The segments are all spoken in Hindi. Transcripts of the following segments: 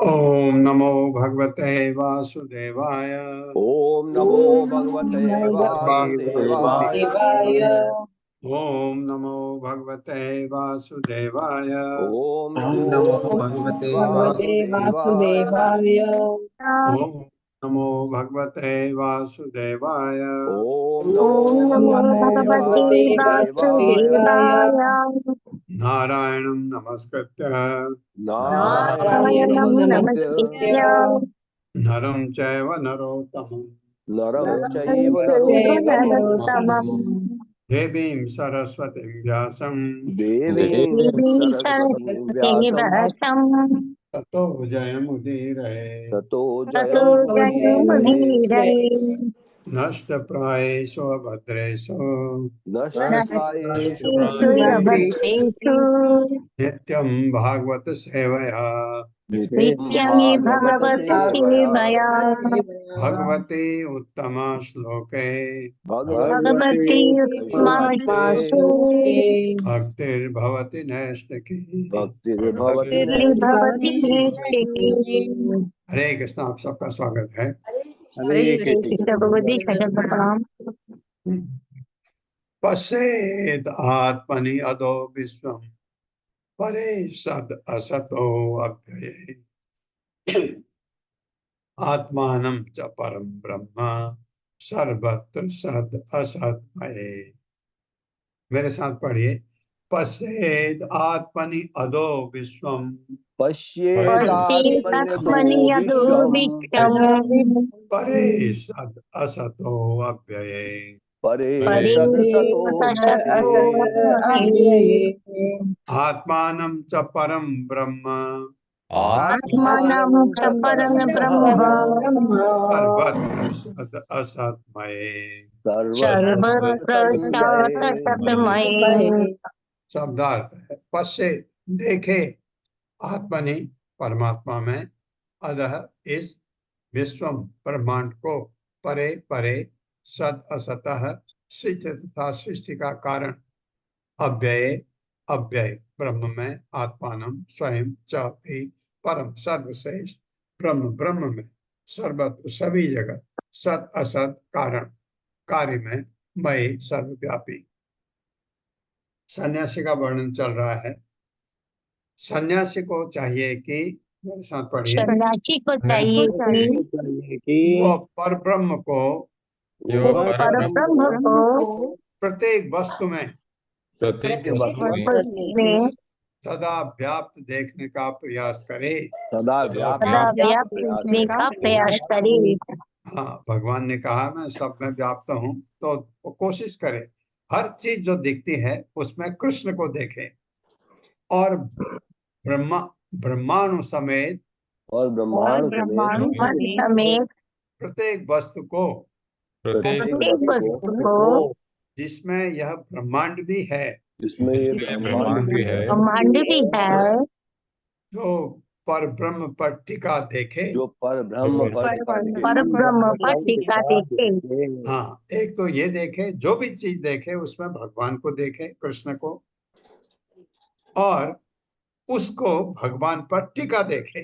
ओम नमो भगवते वासुदेवाय। ओम नमो भगवते वासुदेवाय। ओम नमो भगवते वासुदेवाय। ओम नमो भगवते वासुदेवाय। ओम नमो भगवते वासुदेवाय। ओम नमो भगवते वासुदेवाय। नारायणं नमस्कृत्य नारायणं नमस्कृत्य नरं चैव नरोत्तमं देवीं सरस्वतीं व्यासं ततो जयमुदीरये। नष्टप्रायेषु भद्रेषु नित्यं भागवत सेवया भगवती उत्तमा श्लोके भक्तिर्भवति नैष्ठिकी। हरे कृष्ण। आप सबका स्वागत है। पश्येद आत्मनि अधो विश्वम परे सद असतो अव्यये आत्मानं च परम ब्रह्म सर्वत्र सद असतमय। मेरे साथ पढ़िए। पश्येद आत्मनि अधो विश्वम पश्येदात्मन्यधो पश्येदात्मनि यदो विश्वम् विश्वम् परे सद असतो अव्यये। परे परे सदसतो सदसतो व्यये। अव्यये आत्मानं च परं ब्रह्म आत्मानं च परं ब्रह्म सर्वत्र सद असतमये। सर्वत्र सततमये। शब्दार्थ है पश्चे देखे, आत्मनि परमात्मा में, अधः इस विश्वम ब्रह्मांड को, परे परे, सद असतः सृष्टि तथा सृष्टि का कारण, अव्यय अव्यय ब्रह्म में, आत्मानम स्वयं च भी, परम सर्वश्रेष्ठ ब्रह्म ब्रह्म में, सर्वत्र सभी जगह, सत असत कारण कार्य में, मय सर्वव्यापी। सन्यासी का वर्णन चल रहा है। सन्यासी को चाहिए कि, मेरे साथ पढ़िए, सन्यासी को चाहिए कि वो पर ब्रह्म को वो परब्रह्म को प्रत्येक वस्तु में प्रत्येक वस्तु में सदा व्याप्त देखने का प्रयास करे। सदा सदा व्याप्त देखने का प्रयास करे। हाँ, भगवान ने कहा मैं सब में व्याप्त हूँ, तो वो कोशिश करे हर चीज जो दिखती है उसमें कृष्ण को देखे, और ब्रह्माणु समेत और ब्रह्मांड समेत प्रत्येक वस्तु को, प्रत्येक वस्तु को जिसमें यह ब्रह्मांड भी है, जिसमें ये ब्रह्मांड भी है, ब्रह्मांड भी है, जो पर ब्रह्म पर टिका देखे। जो पर ब्रह्म पर पर ब्रह्म पर टीका देखे। हाँ, एक तो ये देखे, जो भी चीज देखे उसमें भगवान को देखे, कृष्ण को, और उसको भगवान पर टिका देखे।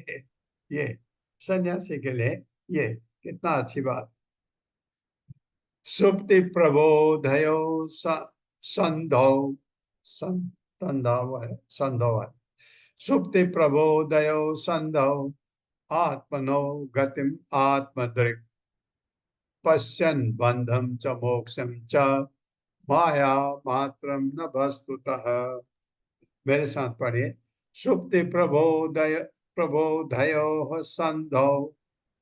ये सन्यासी के लिए ये कितना अच्छी बात। सुप्ति प्रबोधयो संधौ संधव है, संधव है। सुप्ति प्रबोधयो संधौ आत्मनो गतिम आत्मदृक् पश्यन् बंधम च मोक्षम च माया मात्रम न वस्तुतः। मेरे साथ पढ़िए। सुप्ति प्रबोधयो संधौ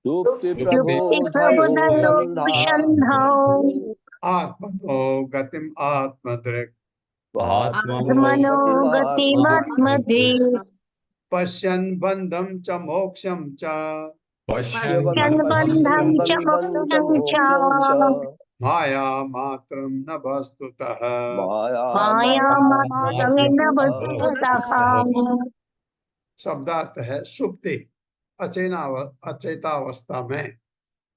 सुप्ति युक्ति प्रबोधयो प्रबोधयो संधौ आत्मनो गतिम आत्मदृक् आत्मनो गतिमात्मदि पश्यन् बंधम च मोक्षम च बंधं च मोक्षं च माया मात्रम न वस्तुतः। मायामात्रमेण वस्तुतः। शब्दार्थ है सुप्ति अचेतावस्था में,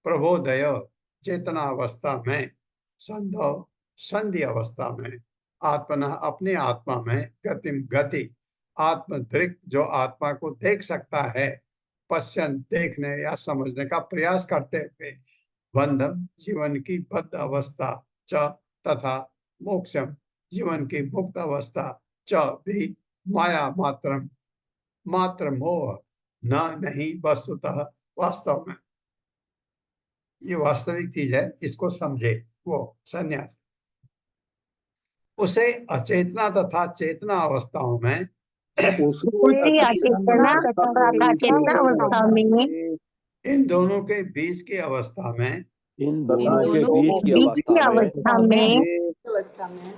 प्रबोधय चेतनावस्था में, संधव संधि अवस्था में, आत्मना अपनी आत्मा में, गतिम गति आत्मदृक् जो आत्मा को देख सकता है, पश्यन देखने या समझने का प्रयास करते हुए, बंधन जीवन की बद्ध अवस्था च तथा मोक्षम जीवन की मुक्त अवस्था च भी, माया मात्रम मात्र मोह न नहीं वस्तुतः वास्तव में। ये वास्तविक चीज है, इसको समझे वो सन्यासी। उसे अचेतना तथा चेतना अवस्थाओं में, उसी अचेतना तथा चेतना अवस्था में, इन दोनों के बीच की अवस्था में, इन दोनों के बीच की अवस्था में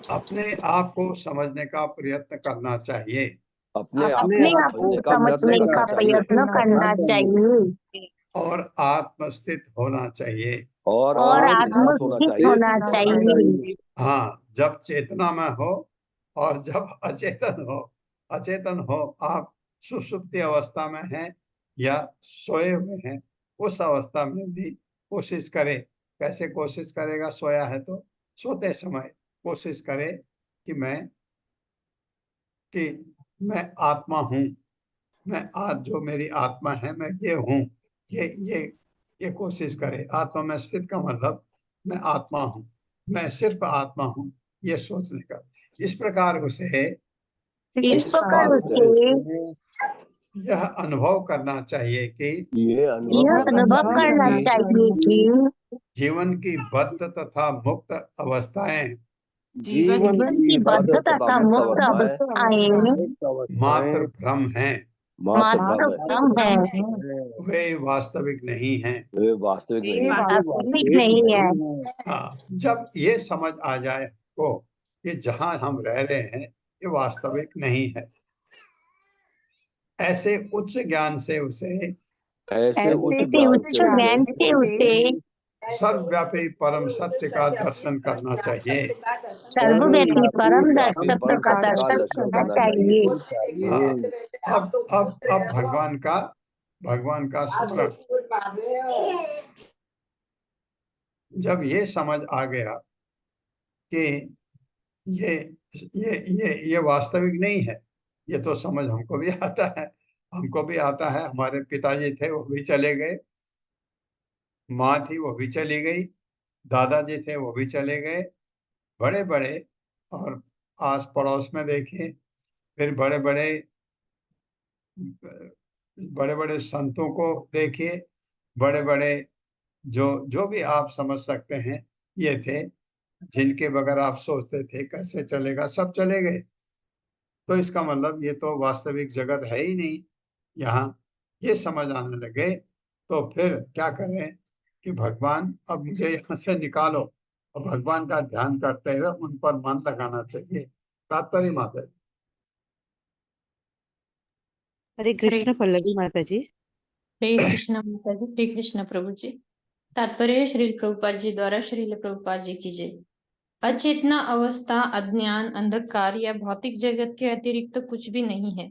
अपने आप को समझने का प्रयत्न करना चाहिए, अपने आप को समझने का प्रयत्न करना चाहिए और आत्मस्थित होना चाहिए। और आत्मस्थित होना चाहिए। हाँ, जब चेतना में हो और जब अचेतन हो आप सुषुप्ति अवस्था में हैं या सोए हुए हैं, उस अवस्था में भी कोशिश करें। कैसे कोशिश करेगा? सोया है तो सोते समय कोशिश करे कि मैं आत्मा हूँ, मैं आज जो मेरी आत्मा है मैं ये हूँ, ये कोशिश करे। आत्मा में स्थित का मतलब मैं आत्मा हूँ, मैं सिर्फ आत्मा हूँ, ये सोचने का। इस प्रकार उसे यह अनुभव करना चाहिए कि ये यह अनुभव अनुभव करना चाहिए चाहिए कि जीवन की बद्ध तथा मुक्त अवस्थाएं जीवन जीवन की की बद्ध बद्ध तथा तथा मुक्त मुक्त अवस्थाएं अवस्थाएं मात्र भ्रम हैं, मात्र मात्र भ्रम है, भ्रम है, वे वास्तविक नहीं हैं। वे वास्तविक नहीं है। वास्तविक नहीं है। हाँ, जब ये समझ आ जाए को कि जहाँ हम रह रहे हैं ये वास्तविक नहीं है, ऐसे उच्च ज्ञान से उसे ऐसे उच्च ऐसे ज्ञान उच्च से ज्ञान से उसे सर्वव्यापी परम सत्य का दर्शन करना चाहिए। सर्वव्यापी परम व्यापी दर्शक परम का सत्य का दर्शन दर्शन करना करना चाहिए। हाँ, अब भगवान का स्मरण, जब ये समझ आ गया कि ये ये वास्तविक नहीं है, ये तो समझ हमको भी आता है, हमारे पिताजी थे वो भी चले गए, माँ थी वो भी चली गई, दादाजी थे वो भी चले गए, बड़े बड़े, और आस पड़ोस में देखिए फिर बड़े बड़े संतों को देखिए, बड़े बड़े जो जो भी आप समझ सकते हैं ये थे, जिनके बगैर आप सोचते थे कैसे चलेगा, सब चले गए। तो इसका मतलब ये तो वास्तविक जगत है ही नहीं। यहाँ ये समझ आने लगे तो फिर क्या करें कि भगवान अब मुझे यहाँ से निकालो, और भगवान का ध्यान करते हुए उन पर मन लगाना चाहिए। तात्पर्य माता जी। हरे कृष्ण पल्लवी माता जी। हरे कृष्ण माता जी, हरे कृष्ण प्रभु जी। तात्पर्य श्रील प्रभुपाद जी द्वारा श्रील प्रभुपाद जी की जय। अचेतना अवस्था अज्ञान, अंधकार या भौतिक जगत के अतिरिक्त कुछ भी नहीं है।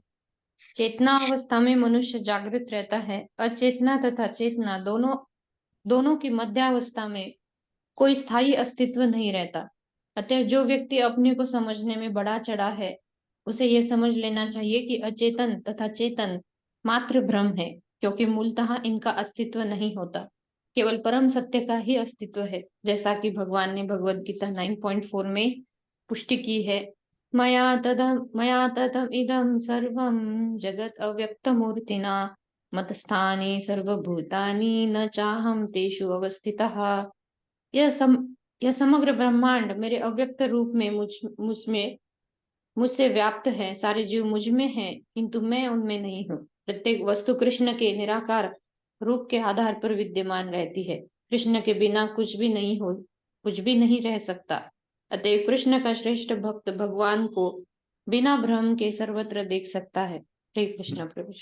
चेतना अवस्था में मनुष्य जागृत रहता है। अचेतना तथा चेतना दोनों की मध्यावस्था में कोई स्थायी अस्तित्व नहीं रहता। अतः जो व्यक्ति अपने को समझने में बड़ा चढ़ा है, उसे यह समझ लेना चाहिए कि अचेतन तथा चेतन मात्र भ्रम है, क्योंकि मूलतः इनका अस्तित्व नहीं होता, केवल परम सत्य का ही अस्तित्व है, जैसा कि भगवान ने भगवद गीता 9.4 में पुष्टि की है। मया तदम इदम सर्वम जगत अव्यक्त मूर्तिना मतस्थानि सर्वभूतानि न चाहम तेषु अवस्थितः। यह समग्र ब्रह्मांड मेरे अव्यक्त रूप में मुझसे व्याप्त है। सारे जीव मुझ में हैं, किंतु मैं उनमें नहीं हूँ। प्रत्येक वस्तु कृष्ण के निराकार रूप के आधार पर विद्यमान रहती है। कृष्ण के बिना कुछ भी नहीं रह सकता। अतएव कृष्ण का श्रेष्ठ भक्त भगवान को बिना भ्रम के सर्वत्र देख सकता है। हरे कृष्ण प्रभु।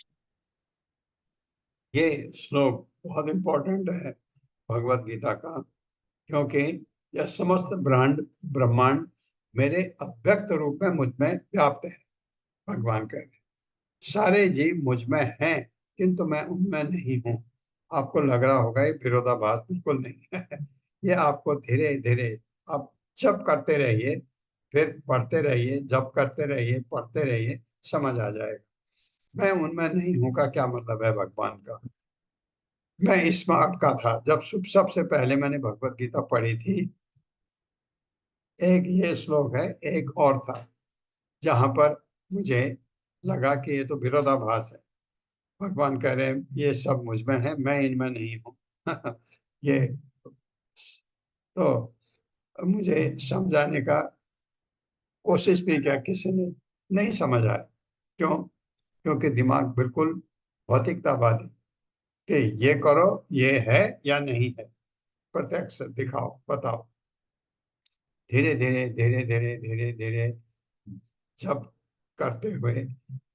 ये श्लोक बहुत इंपॉर्टेंट है भगवत गीता का, क्योंकि यह समस्त ब्रह्मांड मेरे अव्यक्त रूप में मुझ में व्याप्त है। भगवान कह रहे सारे जीव मुझ में हैं, किंतु मैं उनमें नहीं हूँ। आपको लग रहा होगा ये विरोधाभास बिल्कुल नहीं है। ये आपको धीरे धीरे आप जप करते रहिए, फिर पढ़ते रहिए, जप करते रहिए, पढ़ते रहिए, समझ आ जाएगा। मैं उनमें नहीं हूँ का क्या मतलब है भगवान का। मैं स्मार्ट का था जब सबसे पहले मैंने भगवत गीता पढ़ी थी। एक ये श्लोक है, एक और था जहां पर मुझे लगा कि ये तो विरोधाभास है। भगवान कह रहे हैं ये सब मुझ में है, मैं इनमें नहीं हूँ। ये तो मुझे समझाने का कोशिश भी किया, किसी ने नहीं समझ आया। क्यों? क्योंकि दिमाग बिल्कुल भौतिकतावादी कि ये करो, ये है या नहीं है, प्रत्यक्ष दिखाओ, बताओ। धीरे धीरे धीरे धीरे धीरे धीरे जब करते हुए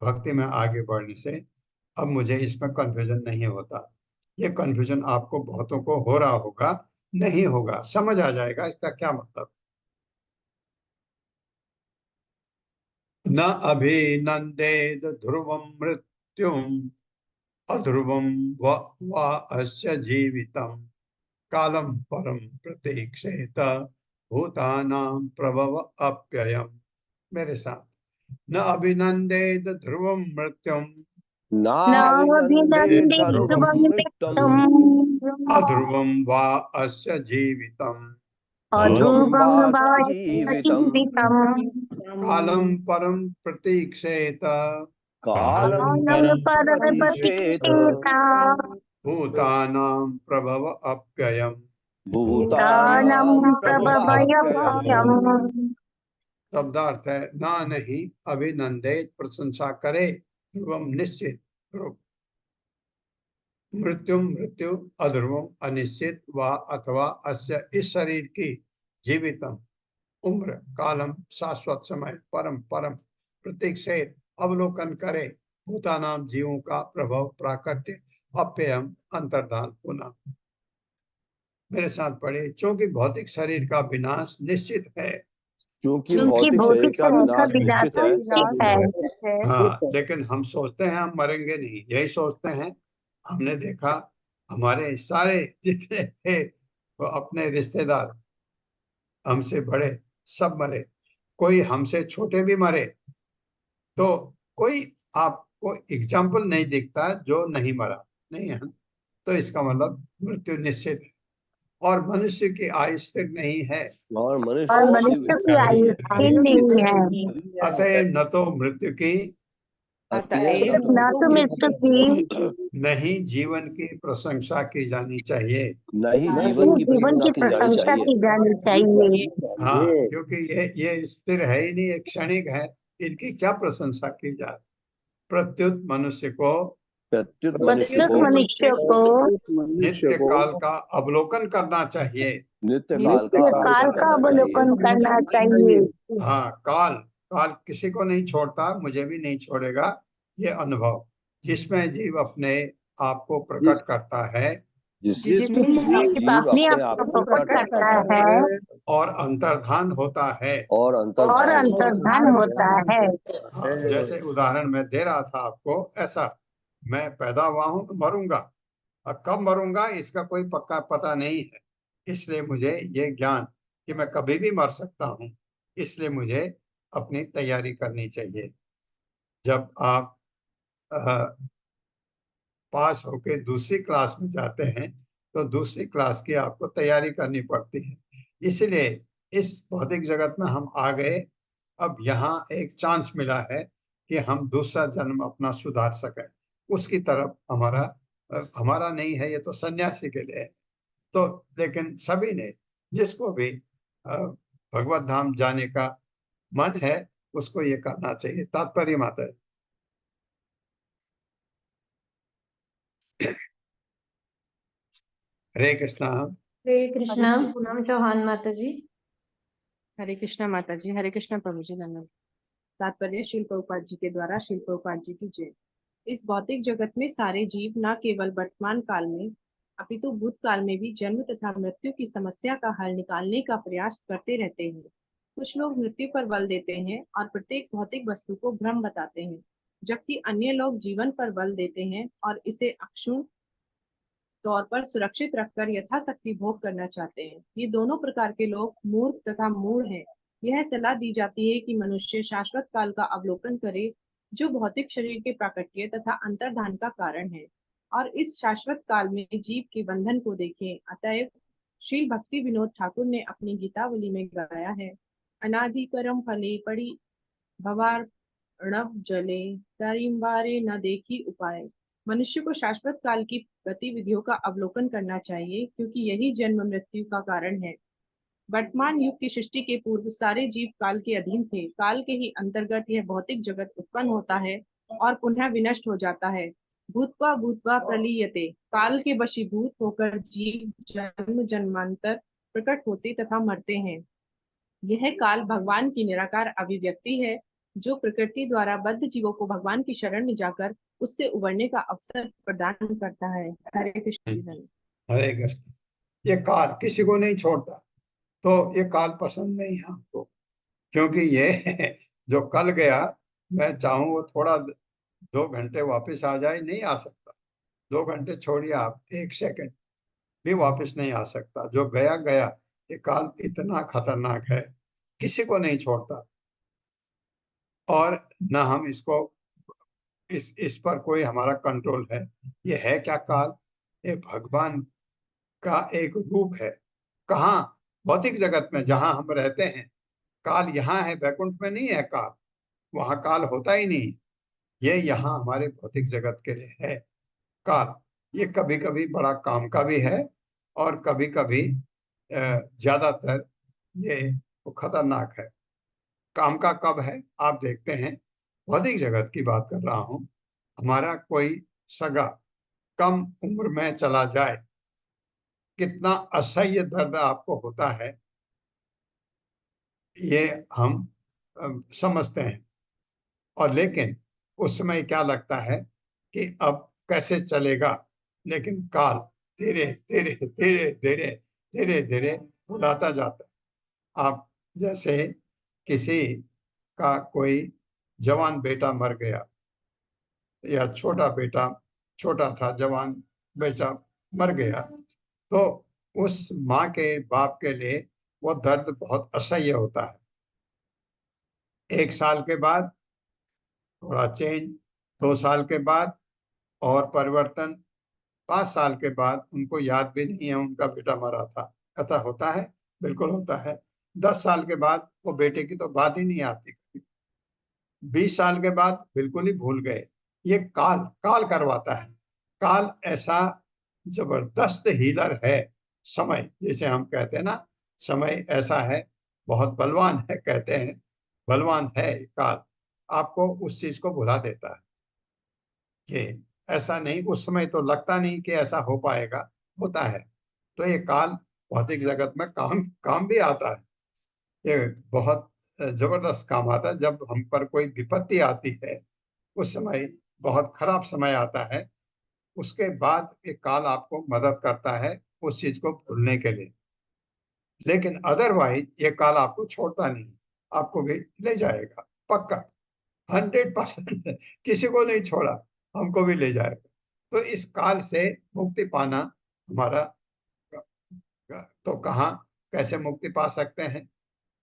भक्ति में आगे बढ़ने से अब मुझे इसमें कंफ्यूजन नहीं होता। ये कंफ्यूजन आपको बहुतों को हो रहा होगा, नहीं होगा, समझ आ जाएगा इसका क्या मतलब। न अभिनंदेद ध्रुवम मृत्युम अध्रुवम वा अस्य जीवितम कालम परम प्रतीक्षेत भूतानां प्रभव अप्ययम्। मेरे साथ, न अभिनंदेद ध्रुवम मृत्युम नाभिनंदे नाभिनंदे ध्रुवं ध्रुवं मृत्युम् मृत्युम् अध्रुवम वा अस्य जीवितम् ध्रुवं वा अध्रुवं वा जीवितम् जीवितम् कालम परम प्रतीक्षेत कालं कालं परमं परमतिक्षेता भूतानां प्रभव अप्ययम् भूतानं प्रभवयभयम्। शब्दार्थ है ना नहीं अभिनंदित प्रशंसा करे ध्रुवम निश्चित ध्रुव मृत्यु अध्रुवम अनिश्चित व अथवा अस्य इस शरीर की जीवितम उम्र कालम शाश्वत समय परम परम प्रतीक से अवलोकन करे भूतानाम जीवों का प्रभाव प्राकट्य अप्ययम अंतर्धान पुनः। मेरे साथ पढ़े क्योंकि भौतिक शरीर का विनाश निश्चित है। क्योंकि क्योंकि भौतिक शरीर का विनाश विनाश निश्चित निश्चित है। हाँ, लेकिन हम सोचते हैं हम मरेंगे नहीं, यही सोचते हैं। हमने देखा हमारे सारे जितने थे वो अपने रिश्तेदार हमसे बड़े सब मरे, कोई हमसे छोटे भी मरे, तो कोई आपको एग्जाम्पल नहीं दिखता जो नहीं मरा नहीं है। तो इसका मतलब मृत्यु निश्चित है और मनुष्य की आयु स्थिर नहीं है। और और मनुष्य की आयु स्थिर नहीं है। अतएव न तो मृत्यु की न तो मृत्यु की नहीं जीवन की प्रशंसा की जानी चाहिए। नहीं नहीं जीवन की प्रशंसा की जानी चाहिए। हाँ, क्योंकि ये स्थिर है ही नहीं, ये क्षणिक है, इनकी क्या प्रशंसा की जाए। प्रत्युत मनुष्य को प्रत्युत मनुष्य को नित्य काल का अवलोकन करना चाहिए। नित्य काल का अवलोकन करना चाहिए। हाँ, काल काल किसी को नहीं छोड़ता, मुझे भी नहीं छोड़ेगा। ये अनुभव जिसमें जीव अपने आप को प्रकट करता है जिसमें अपने आप को प्रकट करता है और अंतर्धान होता है। और अंतर्धान होता है। हाँ, जैसे उदाहरण मैं दे रहा था आपको, ऐसा मैं पैदा हुआ हूं तो मरूंगा, और कब मरूंगा इसका कोई पक्का पता नहीं है। इसलिए मुझे ये ज्ञान कि मैं कभी भी मर सकता हूँ, इसलिए मुझे अपनी तैयारी करनी चाहिए। जब आप पास होके दूसरी क्लास में जाते हैं तो दूसरी क्लास की आपको तैयारी करनी पड़ती है। इसलिए इस भौतिक जगत में हम आ गए, अब यहाँ एक चांस मिला है कि हम दूसरा जन्म अपना सुधार सकें, उसकी तरफ हमारा नहीं है, ये तो सन्यासी के लिए है। तो लेकिन सभी ने, जिसको भी भगवत धाम जाने का मन है उसको ये करना चाहिए। तात्पर्य माता है। हरे कृष्णा। हरे कृष्णा। पूनम चौहान माता जी। हरे कृष्णा माता जी। हरे कृष्णा प्रभु जी। धन्यवाद। तात्पर्य श्रील प्रभुपाद जी के द्वारा श्रील प्रभुपाद जी की जय। इस भौतिक जगत में सारे जीव न केवल वर्तमान काल में अपितु भूतकाल में भी जन्म तथा मृत्यु की समस्या का हल निकालने का प्रयास करते रहते हैं। कुछ लोग मृत्यु पर बल देते हैं और प्रत्येक भौतिक वस्तु को भ्रम बताते हैं, जबकि अन्य लोग जीवन पर बल देते हैं और इसे अक्षुण तौर पर सुरक्षित रखकर यथाशक्ति भोग करना चाहते हैं। ये दोनों प्रकार के लोग मूर्ख तथा मूढ़ हैं। यह सलाह दी जाती है कि मनुष्य शाश्वत काल का अवलोकन करे, जो भौतिक शरीर के प्राकट्य तथा अंतर्धान का कारण है, और इस शाश्वत काल में जीव के बंधन को देखें। अतएव श्री भक्ति विनोद ठाकुर ने अपनी गीतावली में गाया है, अनादिकरम फले पड़ी भवार्णव जले तरिम्बारे न देखी उपाय। मनुष्य को शाश्वत काल की गतिविधियों का अवलोकन करना चाहिए, क्योंकि यही जन्म मृत्यु का कारण है। वर्तमान युग की सृष्टि के पूर्व सारे जीव काल के अधीन थे। काल के ही अंतर्गत यह भौतिक जगत उत्पन्न होता है और पुनः विनष्ट हो जाता है। भूत्वा प्रलीयते। काल के वशीभूत होकर जीव जन्म जन्मांतर प्रकट होते तथा मरते हैं। यह काल भगवान की निराकार अभिव्यक्ति है, जो प्रकृति द्वारा बद्ध जीवों को भगवान की शरण में जाकर उससे उबरने का अवसर प्रदान करता है। हरे कृष्ण। हरे कृष्ण। ये काल किसी को नहीं छोड़ता, तो ये काल पसंद नहीं है हमको, क्योंकि ये जो कल गया, मैं चाहूँ वो थोड़ा 2 घंटे वापस आ जाए, नहीं आ सकता। 2 घंटे छोड़िए, आप 1 सेकंड भी वापस नहीं आ सकता। जो गया गया। ये काल इतना खतरनाक है, किसी को नहीं छोड़ता, और न हम इसको इस पर कोई हमारा कंट्रोल है। ये है क्या काल? ये भगवान का एक रूप है। कहाँ? भौतिक जगत में जहां हम रहते हैं। काल यहाँ है, वैकुंठ में नहीं है काल, वहां काल होता ही नहीं। ये यहाँ हमारे भौतिक जगत के लिए है काल। ये कभी कभी बड़ा काम का भी है और कभी कभी ज्यादातर ये खतरनाक है। काम का कब है आप देखते हैं, भौतिक जगत की बात कर रहा हूं। हमारा कोई सगा कम उम्र में चला जाए, कितना असह्य दर्द आपको होता है ये हम समझते हैं। और लेकिन उस समय क्या लगता है कि अब कैसे चलेगा, लेकिन काल धीरे धीरे धीरे धीरे धीरे धीरे बुलाता जाता है। आप जैसे किसी का कोई जवान बेटा मर गया या छोटा बेटा, छोटा था जवान बेटा मर गया, तो उस माँ के बाप के लिए वो दर्द बहुत असह्य होता है। 1 साल के बाद थोड़ा चेंज, 2 साल के बाद और परिवर्तन, 5 साल के बाद उनको याद भी नहीं है उनका बेटा मरा था। ऐसा होता है, बिल्कुल होता है। 10 साल के बाद वो बेटे की तो बात ही नहीं आती। 20 साल के बाद बिल्कुल ही भूल गए। ये काल काल करवाता है। काल ऐसा जबरदस्त हीलर है। समय जिसे हम कहते हैं ना, समय ऐसा है, बहुत बलवान है, कहते हैं बलवान है काल। आपको उस चीज को भुला देता है कि ऐसा नहीं, उस समय तो लगता नहीं कि ऐसा हो पाएगा, होता है। तो ये काल भौतिक जगत में काम काम भी आता है। ये बहुत जबरदस्त काम आता है। जब हम पर कोई विपत्ति आती है, उस समय बहुत खराब समय आता है, उसके बाद ये काल आपको मदद करता है उस चीज को भूलने के लिए। लेकिन अदरवाइज ये काल आपको छोड़ता नहीं, आपको भी ले जाएगा पक्का, 100%। किसी को नहीं छोड़ा, हमको भी ले जाएगा। तो इस काल से मुक्ति पाना हमारा, तो कहाँ कैसे मुक्ति पा सकते हैं?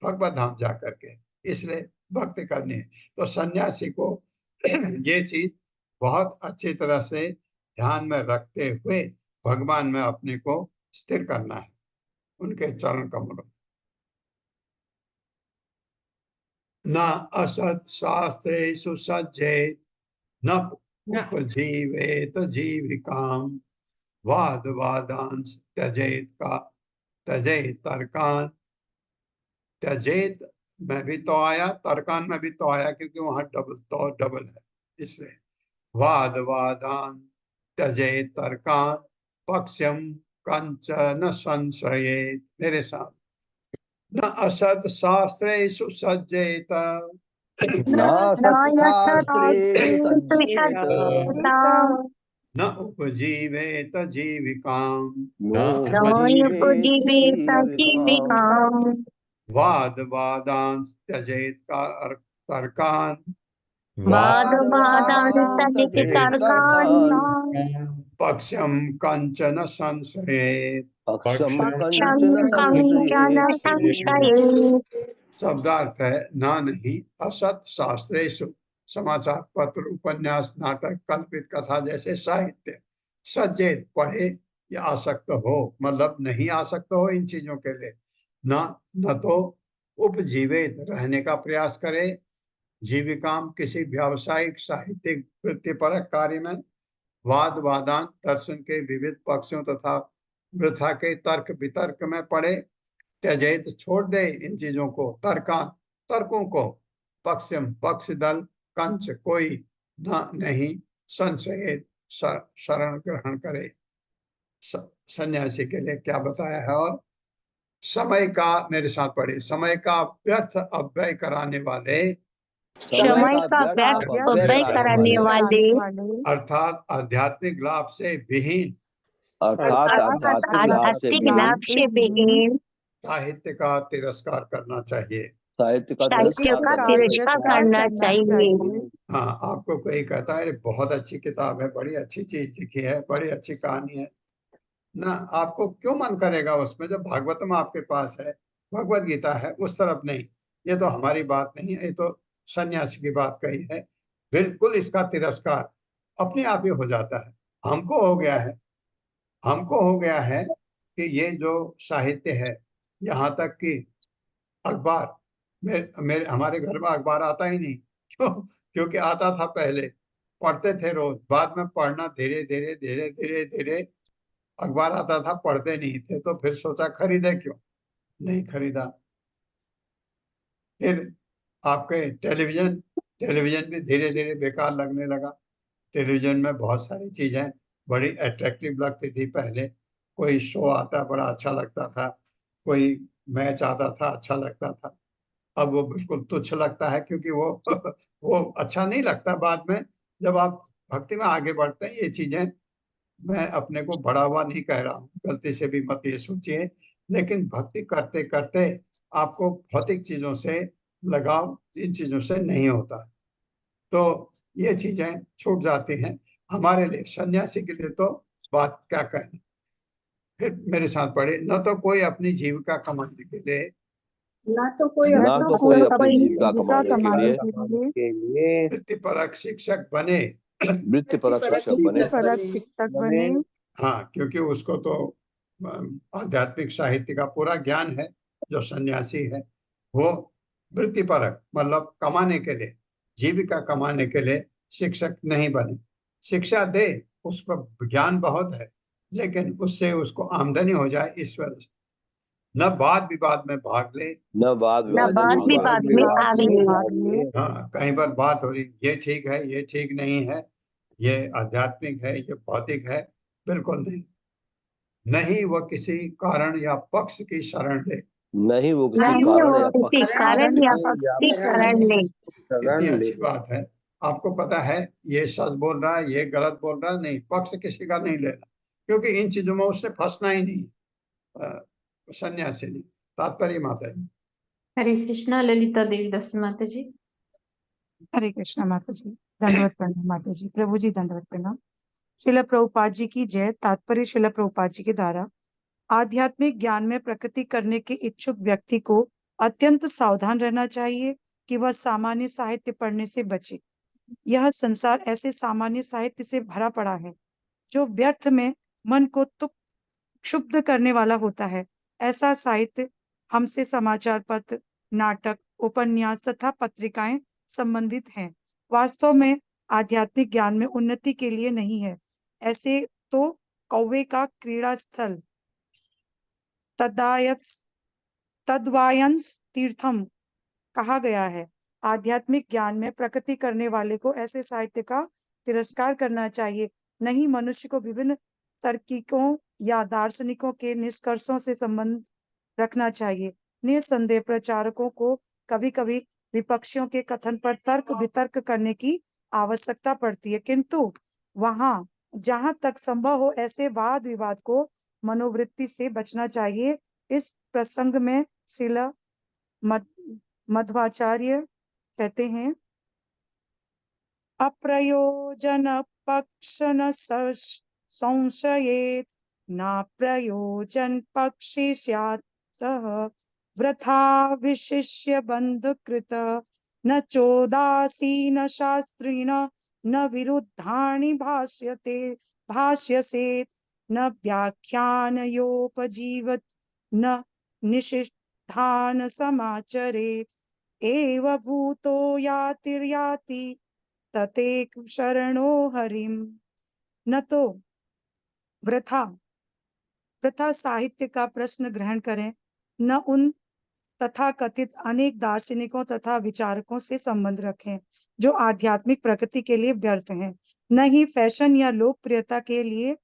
भगवत धाम जा करके। इसलिए भक्ति करनी है। तो सन्यासी को ये चीज बहुत अच्छी तरह से ध्यान में रखते हुए भगवान में अपने को स्थिर करना है, उनके चरण कमलों। न असत शास्त्रेषु सज्जेत, न उपजीवेत जीविकाम, वाद वादांश त्यजेत तर्कान। त्यजेत में भी तो आया, तर्कान में भी तो आया, क्योंकि वहां डबल है, इसलिए वाद वादान त्यजेत तर्कान, पक्षम कंचन संशयेत। मेरे साथ, न असत शास्त्रेषु सज्जेत, न सत्शास्त्रेषु सज्जेत सज्जेत, न उपजीवेत जीविकाम, नोपजीवेत जीविकाम्। वाद वादांश त्यजेत तर्कान, वाद वादांश त्यजेत तर्कान्, पक्षम कंचन संशयेत। पक्षं पक्षं कंचन कंचन संशयेत्। संशयेत्। शब्दार्थ है ना नहीं असत शास्त्रेषु, समाचार पत्र उपन्यास नाटक कल्पित कथा जैसे साहित्य, सचेत पढ़े या आसक्त हो, मतलब नहीं आसक्त हो इन चीजों के लिए। न तो उपजीवित रहने का प्रयास करे, जीविकाम किसी व्यावसायिक साहित्यिक वृत्तिपरक कार्य में, वाद वादान दर्शन के विविध पक्षों तथा वृथा के तर्क वितर्क में पड़े, त्यजेत छोड़ दे इन चीजों को, तर्कान तर्कों को, पक्षम पक्ष दल, कंच कोई न नहीं, संशय शरण ग्रहण करे। सन्यासी के लिए क्या बताया है? और समय का, मेरे साथ पढ़े, समय का व्यर्थ अव्यय कराने वाले, समय का व्यर्थ अपव्यय कराने वाले, अर्थात आध्यात्मिक लाभ से विहीन, अर्थात आध्यात्मिक लाभ से विहीन साहित्य का तिरस्कार करना चाहिए। साहित्य का साहित्य का तिरस्कार करना चाहिए। हाँ, आपको कोई कहता है बहुत अच्छी किताब है, बड़ी अच्छी चीज लिखी है, बड़ी अच्छी कहानी है ना, आपको क्यों मन करेगा उसमें? जब भागवतम आपके पास है, भगवत गीता है, उस तरफ नहीं। ये तो हमारी बात नहीं है, ये तो सन्यासी की बात कही है। बिल्कुल इसका तिरस्कार अपने आप ही हो जाता है। हमको हो गया है, हमको हो गया है कि ये जो साहित्य है, यहाँ तक कि अखबार, मेरे हमारे घर में अखबार आता ही नहीं। क्यों? क्योंकि आता था पहले, पढ़ते थे रोज, बाद में पढ़ना धीरे धीरे धीरे धीरे धीरे, अखबार आता था, पढ़ते नहीं थे, तो फिर सोचा खरीदे क्यों, नहीं खरीदा। फिर आपके टेलीविजन टेलीविजन भी धीरे धीरे बेकार लगने लगा। टेलीविजन में बहुत सारी चीजें बड़ी अट्रैक्टिव लगती थी पहले। कोई शो आता बड़ा अच्छा लगता था, कोई मैच आता था अच्छा लगता था। अब वो बिल्कुल तुच्छ लगता है, क्योंकि वो वो अच्छा नहीं लगता बाद में, जब आप भक्ति में आगे बढ़ते हैं। ये चीजें, मैं अपने को बड़ा हुआ नहीं कह रहा हूँ, गलती से भी मत ये सोचिए, लेकिन भक्ति करते करते आपको भौतिक चीजों से लगाव इन चीजों से नहीं होता, तो ये चीजें छूट जाती हैं। हमारे लिए, सन्यासी के लिए तो बात क्या कहनी। फिर मेरे साथ पढ़े, न तो कोई अपनी जीविका कमाने के लिए, ना तो कोई ना अपना तो कोई अपनी जीविका कमाने के लिए के लिए वृत्तिपरक शिक्षक बने। वृत्तिपरक शिक्षक बने। शिक्षक बने। हाँ, क्योंकि उसको तो आध्यात्मिक साहित्य का पूरा ज्ञान है। जो सन्यासी है वो वृत्तिपरक, मतलब कमाने के लिए, जीविका कमाने के लिए शिक्षक नहीं बने। शिक्षा दे, उस पर ज्ञान बहुत है, लेकिन उससे उसको आमदनी हो जाए इस वजह से न वाद विवाद में भाग ले। न वाद न विवाद बात में भी भाग बाद ले। में आगे। हाँ, कई बार बात हो रही, ये ठीक है, ये ठीक नहीं है, ये आध्यात्मिक है, ये भौतिक है, बिल्कुल नहीं। नहीं वह किसी कारण या पक्ष की शरण ले। नहीं वो किसी नहीं कारण वो या किसी पक्ष कारण या पक्ष शरण ले। कितनी अच्छी बात है। आपको पता है ये सच बोल रहा है, ये गलत बोल रहा है, नहीं, पक्ष किसी का नहीं लेना, क्योंकि इन चीजों में उससे फंसना ही नहीं। सन्यासी नहीं। तात्पर्य माता जी। हरे कृष्णा। ललिता देवी दास माता जी। हरे कृष्णा माता जी। दंडवत प्रणाम माता जी। प्रभु जी दंडवत प्रणाम। शिला प्रभुपाद जी की जय। तात्पर्य शिला प्रभुपाद जी के द्वारा आध्यात्मिक ज्ञान में प्रगति करने के इच्छुक व्यक्ति को अत्यंत सावधान रहना चाहिए कि वह सामान्य साहित्य पढ़ने से बचे। यह संसार ऐसे सामान्य साहित्य से भरा पड़ा है जो व्यर्थ में मन को क्षुब्ध करने वाला होता है। ऐसा साहित्य हमसे समाचार पत्र, नाटक, उपन्यास तथा पत्रिकाएं संबंधित हैं, वास्तव में आध्यात्मिक ज्ञान में उन्नति के लिए नहीं है। ऐसे तो कौवे का क्रीड़ा स्थल तद्वायंस तीर्थम कहा गया है। आध्यात्मिक ज्ञान में प्रगति करने वाले को ऐसे साहित्य का तिरस्कार करना चाहिए। नहीं मनुष्य को विभिन्न तार्किकों या दार्शनिकों के निष्कर्षों से संबंध रखना चाहिए। निसंदेह प्रचारकों को कभी कभी विपक्षियों के कथन पर तर्क वितर्क करने की आवश्यकता पड़ती है, किंतु वहां जहां तक संभव हो ऐसे वाद विवाद को मनोवृत्ति से बचना चाहिए। इस प्रसंग में शिला मध्वाचार्य कहते हैं, अप्रयोजन पक्ष न संशयेत, न प्रयोजन पक्षी स्यात् सः वृथा विशिष्य बंधुकृत, न चोदासीन शास्त्रिण, न विरुद्धानि भाष्यसे, न व्याख्यानयोपजीवत, न निषिद्धान समाचरेत्। एव भूतो यातिर्याति ततेक शरणो हरिम। न तो वृथा वृथा साहित्य का प्रश्न ग्रहण करें, न उन तथा कथित अनेक दार्शनिकों तथा विचारकों से संबंध रखें जो आध्यात्मिक प्रगति के लिए व्यर्थ हैं। न ही फैशन या लोकप्रियता के लिए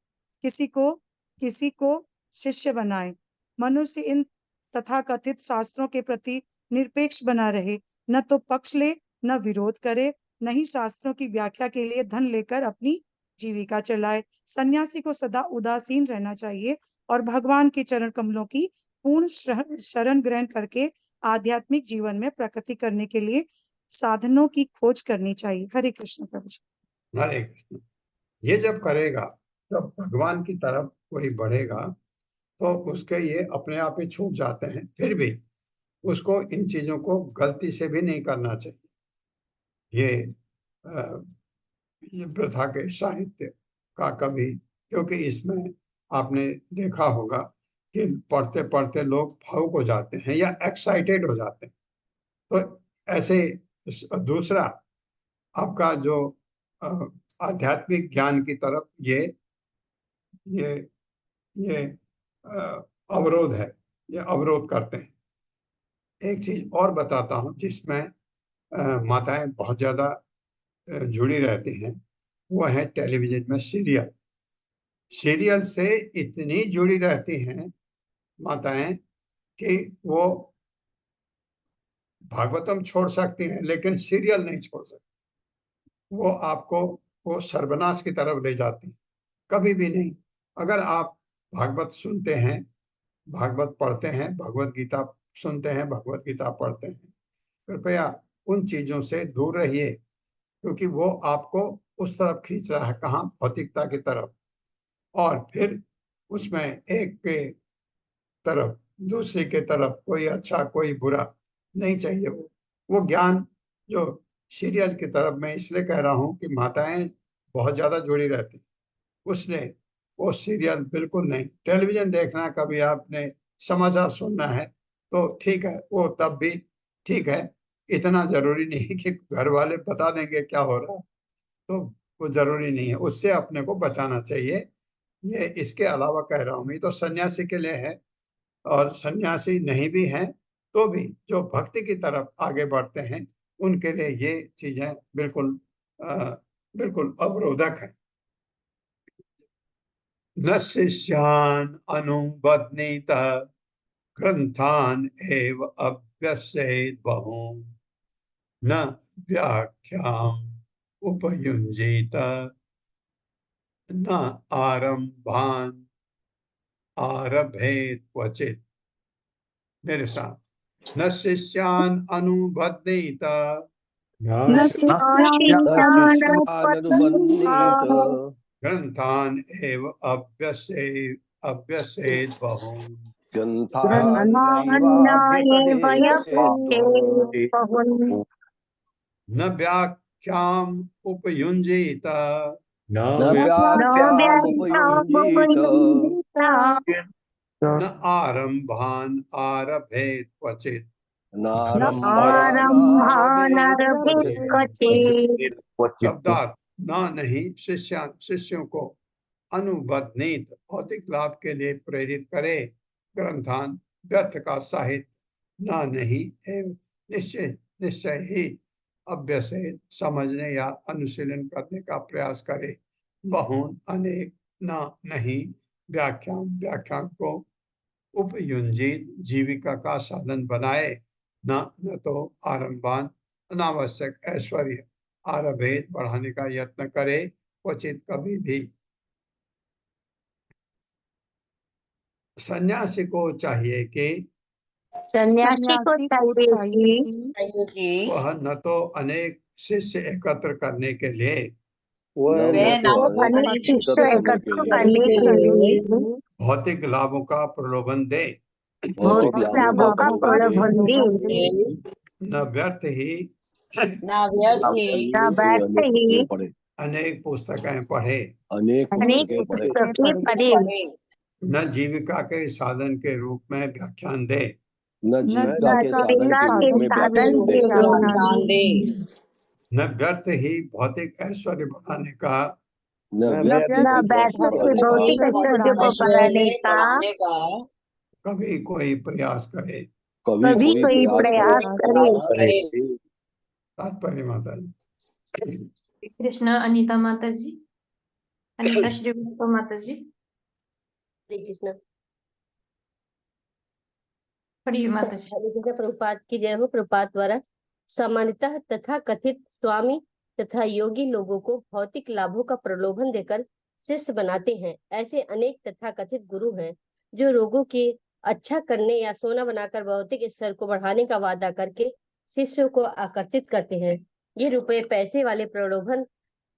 किसी को शिष्य बनाए। मनुष्य इन तथा कथित शास्त्रों के प्रति निरपेक्ष बना रहे, न तो पक्ष ले न विरोध करे, न ही शास्त्रों की व्याख्या के लिए धन लेकर अपनी जीविका चलाए। सन्यासी को सदा उदासीन रहना चाहिए और भगवान के चरण कमलों की पूर्ण शरण ग्रहण करके आध्यात्मिक जीवन में प्रगति करने के लिए साधनों की खोज करनी चाहिए। हरे कृष्ण प्रभु जी। हरे कृष्ण। ये जब करेगा, जब भगवान की तरफ कोई बढ़ेगा, तो उसके ये अपने आप ही छूट जाते हैं। फिर भी उसको इन चीजों को गलती से भी नहीं करना चाहिए। ये प्रथा के साहित्य का कभी, क्योंकि इसमें आपने देखा होगा कि पढ़ते पढ़ते लोग भावुक हो जाते हैं या एक्साइटेड हो जाते हैं। तो ऐसे दूसरा, आपका जो आध्यात्मिक ज्ञान की तरफ ये ये अवरोध है, ये अवरोध करते हैं। एक चीज और बताता हूँ जिसमें माताएं बहुत ज्यादा जुड़ी रहती हैं, वो है टेलीविजन में सीरियल। सीरियल से इतनी जुड़ी रहती हैं माताएं कि वो भागवतम छोड़ सकती हैं लेकिन सीरियल नहीं छोड़ सकती। वो आपको वो सर्वनाश की तरफ ले जाती हैं, कभी भी नहीं। अगर आप भागवत सुनते हैं, भागवत पढ़ते हैं, भगवत गीता सुनते हैं, भगवत गीता पढ़ते हैं, कृपया उन चीजों से दूर रहिए, क्योंकि वो आपको उस तरफ खींच रहा है, कहाँ, भौतिकता की तरफ। और फिर उसमें एक के तरफ दूसरे के तरफ कोई अच्छा कोई बुरा नहीं चाहिए। वो ज्ञान जो सीरियल की तरफ, मैं इसलिए कह रहा हूँ कि माताएं बहुत ज्यादा जुड़ी रहती, उसने वो सीरियल बिल्कुल नहीं। टेलीविजन देखना, कभी आपने समाचार सुनना है तो ठीक है, वो तब भी ठीक है। इतना जरूरी नहीं कि घर वाले बता देंगे क्या हो रहा है, तो वो जरूरी नहीं है, उससे अपने को बचाना चाहिए। ये इसके अलावा कह रहा हूँ, ये तो सन्यासी के लिए है, और सन्यासी नहीं भी हैं तो भी जो भक्ति की तरफ आगे बढ़ते हैं उनके लिए ये चीजें बिल्कुल बिल्कुल अवरोधक है। न शिष्यान् अनुबध्नीत ग्रंथान एव अभ्यसेत् बहून् न व्याख्याम् उपयुञ्जीत न आरंभान् आरभेत क्वचित्। मेरे साथ, न शिष्यान् अनुबध्नीत न शिष्यान् शिष्यानुबन्धीत ग्रंथान् एव अभ्यसेत् बहून् ग्रन्थान्नायेव ग्रन्थान्नायेवाभ्यसेत् बहुन् न व्याख्याम् उपयुञ्जीत न न व्याख्यामुपयुञ्जीत व्याख्यामुपयुञ्जीत न आरंभान् आरभेत क्वचित्। न आरम्भानारभेत् आरम्भानरभेत् क्वचित्। शब्दार्थ, न नहीं शिष्यों को अनुबंधित भौतिक लाभ के लिए प्रेरित करे, ग्रंथान व्यर्थ का साहित्य न नहीं, एवं निश्चय निश्चय ही अभ्यसेत समझने या अनुशीलन करने का प्रयास करे, बहुन अनेक, न नहीं व्याख्यान को उपयुंजित जीविका का साधन बनाए, न तो आरंभान अनावश्यक ऐश्वर्य आरभेद बढ़ाने का यत्न करे, क्वचित कभी भी। सन्यासी को चाहिए कि सन्यासी को चाहिए कि वह न तो अनेक शिष्य एकत्र करने के लिए वह न वो तो अनेक अनेक शिष्य एकत्र एकत्र करने के करने लिए के लिए भौतिक लाभों का प्रलोभन दे, भौतिक लाभों का प्रलोभन दे, न व्यर्थ ही न व्यर्थ ही अनेक पुस्तकें पढ़े, अनेक अनेक पुस्तकें पढ़े, पुस्तकें पढ़े, न जीविका के साधन के रूप में व्याख्यान दे, न जीविका के साधन जीविका के के रूप में साधन व्याख्यान के दे, रूप में, न व्यर्थ ही भौतिक ऐश्वर्य बढ़ाने का न व्यर्थ न ही व्यर्थ के बढ़ाने का भौतिक ऐश्वर्य को बढ़ाने का कभी कोई प्रयास करे। कभी कोई प्रयास करे। तात्पर्य माता जी। कृष्णा अनीता माता जी, अनीता श्रीवास्तव माता जी, हरे कृष्ण। पढ़िए माता जी। हरे कृष्ण। प्रभुपाद की जय हो। प्रभुपाद द्वारा सामान्यतः तथा कथित स्वामी तथा योगी लोगों को भौतिक लाभों का प्रलोभन देकर शिष्य बनाते हैं। ऐसे अनेक तथा कथित गुरु हैं जो लोगों के अच्छा करने या सोना बनाकर भौतिक स्तर को बढ़ाने का वादा करके शिष्यों को आकर्षित करते हैं। ये रुपए पैसे वाले प्रलोभन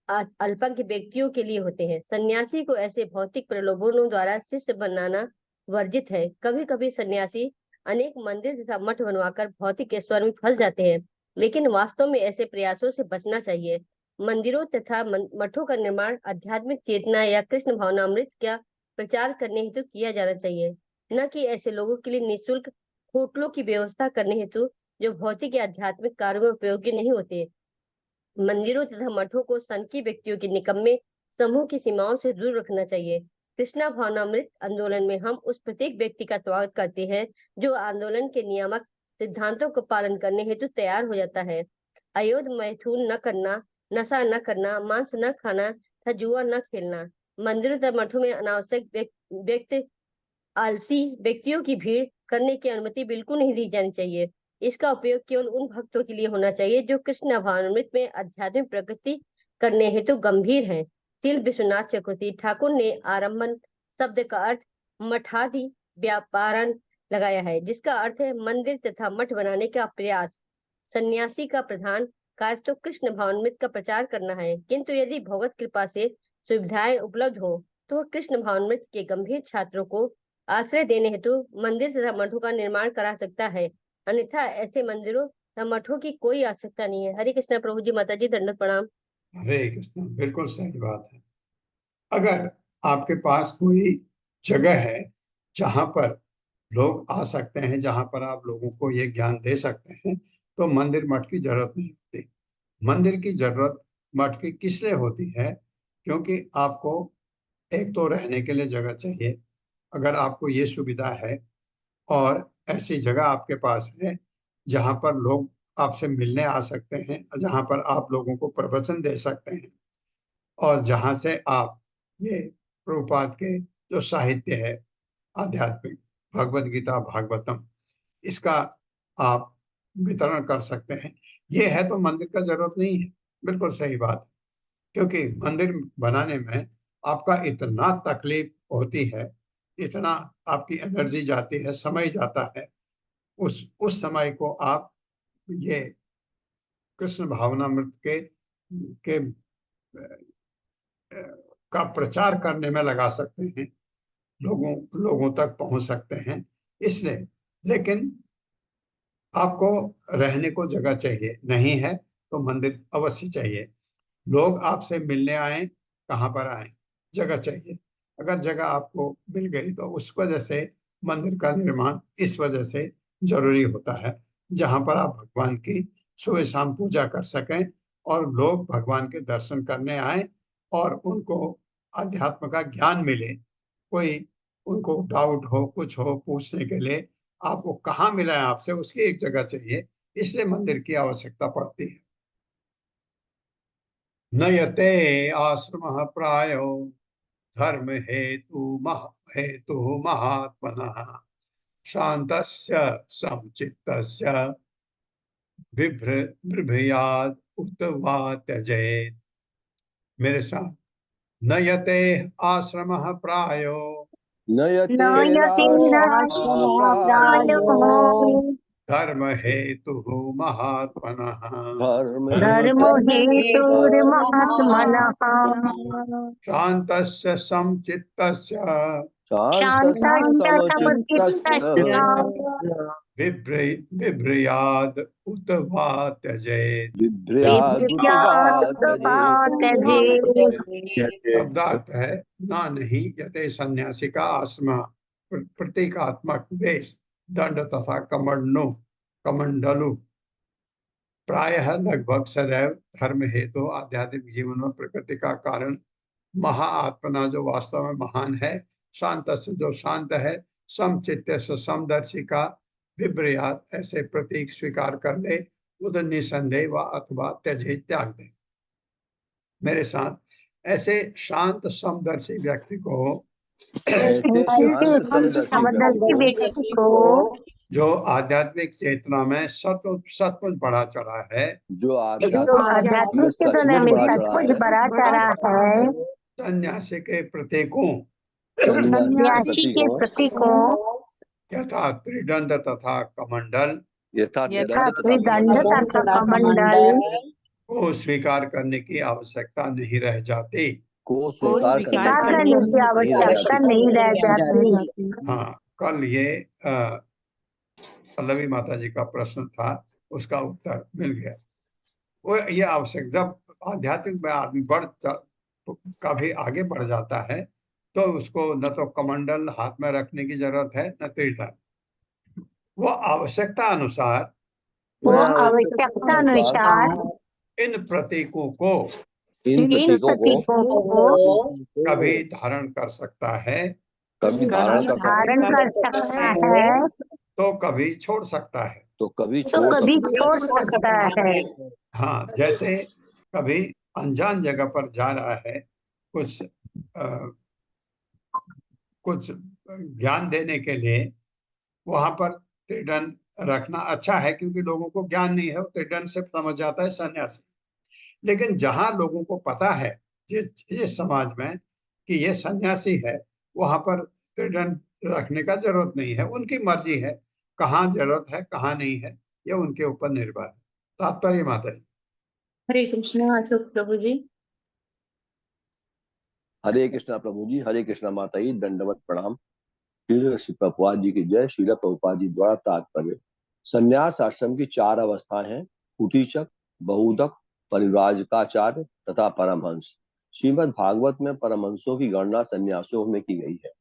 अल्पज्ञ व्यक्तियों के लिए होते हैं। सन्यासी को ऐसे भौतिक प्रलोभनों द्वारा शिष्य बनाना वर्जित है। कभी कभी सन्यासी अनेक मंदिर तथा मठ बनवाकर भौतिक ऐश्वर्य में फंस जाते हैं, लेकिन वास्तव में ऐसे प्रयासों से बचना चाहिए। मंदिरों तथा मठों का निर्माण आध्यात्मिक चेतना या कृष्ण भावनामृत का प्रचार करने हेतु किया जाना चाहिए, न कि ऐसे लोगों के लिए निःशुल्क होटलों की व्यवस्था करने हेतु जो भौतिक या आध्यात्मिक कार्यों में उपयोगी नहीं होते। मंदिरों तथा मठों को संघी व्यक्तियों के निकम्मे समूह की सीमाओं से दूर रखना चाहिए। कृष्णा भावनामृत आंदोलन में हम उस प्रत्येक व्यक्ति का स्वागत करते हैं जो आंदोलन के नियामक सिद्धांतों को पालन करने हेतु तैयार हो जाता है। अयोध्य मैथुन न करना, नशा न करना, मांस न खाना तथा जुआ न खेलना, मंदिरों तथा मठों में अनावश्यक व्यक्ति आलसी व्यक्तियों की भीड़ करने की अनुमति बिल्कुल नहीं दी जानी चाहिए। इसका उपयोग केवल उन भक्तों के लिए होना चाहिए जो कृष्ण भावनामृत में आध्यात्मिक प्रगति करने हेतु गंभीर हैं। श्री विश्वनाथ चक्रवर्ती ठाकुर ने आरंभन शब्द का अर्थ मठादि व्यापारण लगाया है, जिसका अर्थ है मंदिर तथा मठ बनाने का प्रयास। सन्यासी का प्रधान कार्य तो कृष्ण भावनामृत का प्रचार करना है, किंतु यदि भगवत कृपा से सुविधाएं उपलब्ध हो तो कृष्ण भावनामृत के गंभीर छात्रों को आश्रय देने हेतु मंदिर तथा मठों का निर्माण करा सकता है, अन्यथा ऐसे मंदिरों तथा मठों की कोई आवश्यकता नहीं है। हरे कृष्णा प्रभु जी, माता जी दंडवत प्रणाम। हरे कृष्ण, बिल्कुल सही बात है। अगर आपके पास कोई जगह है जहां पर लोग आ सकते हैं, जहां पर आप लोगों को ये ज्ञान दे सकते हैं, तो मंदिर मठ की जरूरत नहीं होती। मंदिर की जरूरत मठ की किस लिए होती है? क्योंकि आपको एक तो रहने के लिए जगह चाहिए। अगर आपको ये सुविधा है और ऐसी जगह आपके पास है जहां पर लोग आपसे मिलने आ सकते हैं, जहां पर आप लोगों को प्रवचन दे सकते हैं, और जहां से आप ये प्रभुपाद के जो साहित्य है आध्यात्मिक, भगवत गीता, भागवतम, इसका आप वितरण कर सकते हैं, ये है तो मंदिर का जरूरत नहीं है। बिल्कुल सही बात है। क्योंकि मंदिर बनाने में आपका इतना तकलीफ होती है, इतना आपकी एनर्जी जाती है, समय जाता है, उस समय को आप ये कृष्ण भावनामृत के का प्रचार करने में लगा सकते हैं, लोगों तक पहुंच सकते हैं। इसलिए, लेकिन आपको रहने को जगह चाहिए, नहीं है तो मंदिर अवश्य चाहिए। लोग आपसे मिलने आए, कहाँ पर आए? जगह चाहिए। अगर जगह आपको मिल गई तो उस वजह से मंदिर का निर्माण इस वजह से जरूरी होता है, जहां पर आप भगवान की सुबह शाम पूजा कर सकें और लोग भगवान के दर्शन करने आए और उनको अध्यात्म का ज्ञान मिले। कोई उनको डाउट हो, कुछ हो, पूछने के लिए आपको कहाँ मिला है आपसे, उसकी एक जगह चाहिए। इसलिए मंदिर की आवश्यकता पड़ती है। नयते आश्रमः प्रायो धर्म हेतु महात्मनः शान्तस्य समचित्तस्य बिभ्रयाद् उत वा त्यजेत्। मेरे साथ, नयते आश्रमः प्रायो नयते नयतेनाश्रमः प्रायो धर्म हेतु महात्मनः धर्मो हेतुर्महात्मनः शान्तस्य समचित्तस्य शान्तश्च समचित्तस्य बिभ्रयाद् उत वा त्यजेत्। शब्दार्थ है ना नहीं यते सन्यासी का आश्रम प्रतीकात्मक वेश, दंड तथा कमंडलु प्रायः लगभग सदैव धर्म हेतु आध्यात्मिक जीवन में प्रकृति का कारण, महाआत्मना जो वास्तव में महान है, शांत से जो शांत है, समचित्त से समदर्शी का, विभ्रयात ऐसे प्रतीक स्वीकार कर ले, उद निसंदेह व अथवा त्यजे त्याग दे। मेरे साथ, ऐसे शांत समदर्शी व्यक्ति को जो आध्यात्मिक चेतना में सचमुच बढ़ा चढ़ा है, जो आध्यात्मिक चेतना में सचमुच बढ़ा चढ़ा है, सन्यासी के प्रतीकों सन्यासी के प्रतीकों यथा त्रिदंड तथा कमंडल त्रिदंड तथा कमंडल को स्वीकार करने की आवश्यकता नहीं रह जाती। को स्वीकार करने की आवश्यकता नहीं रह जाती। हाँ, कल ये पल्लवी माता जी का प्रश्न था, उसका उत्तर मिल गया। वो ये आवश्यक, जब आध्यात्मिक में आदमी काफी आगे बढ़ जाता है तो उसको न तो कमंडल हाथ में रखने की जरूरत है, न त्रिदंड। वो आवश्यकता अनुसार इन प्रतीकों को इन इन प्रतीकों को प्रतीकों को कभी धारण कर सकता है कभी धारण कर सकता धारण कर सकता है तो कभी छोड़ सकता है। तो कभी तो छोड़ कभी सकता है। छोड़ सकता है। हाँ, जैसे कभी अनजान जगह पर जा रहा है, कुछ कुछ ज्ञान देने के लिए, वहां पर त्रिदंड रखना अच्छा है क्योंकि लोगों को ज्ञान नहीं है, त्रिदंड से समझ जाता है सन्यासी। लेकिन जहां लोगों को पता है जिस समाज में कि ये सन्यासी है, वहां पर त्रिदंड रखने का जरूरत नहीं है। उनकी मर्जी है, कहाँ जरूरत है कहाँ नहीं है, ये उनके ऊपर निर्भर है। तात्पर्य माता जी। हरे कृष्णा अशोक प्रभु जी। हरे कृष्णा प्रभु जी, हरे कृष्णा माता जी, दंडवत प्रणाम। श्री प्रभुपाद जी की जय। श्रील प्रभुपाद जी द्वारा तात्पर्य। संन्यास आश्रम की 4 अवस्थाएं हैं: कुटीचक, बहुदक, परिव्राजकाचार्य तथा परमहंस। श्रीमद् भागवत में परमहंसों की गणना संन्यासियों में की गई है।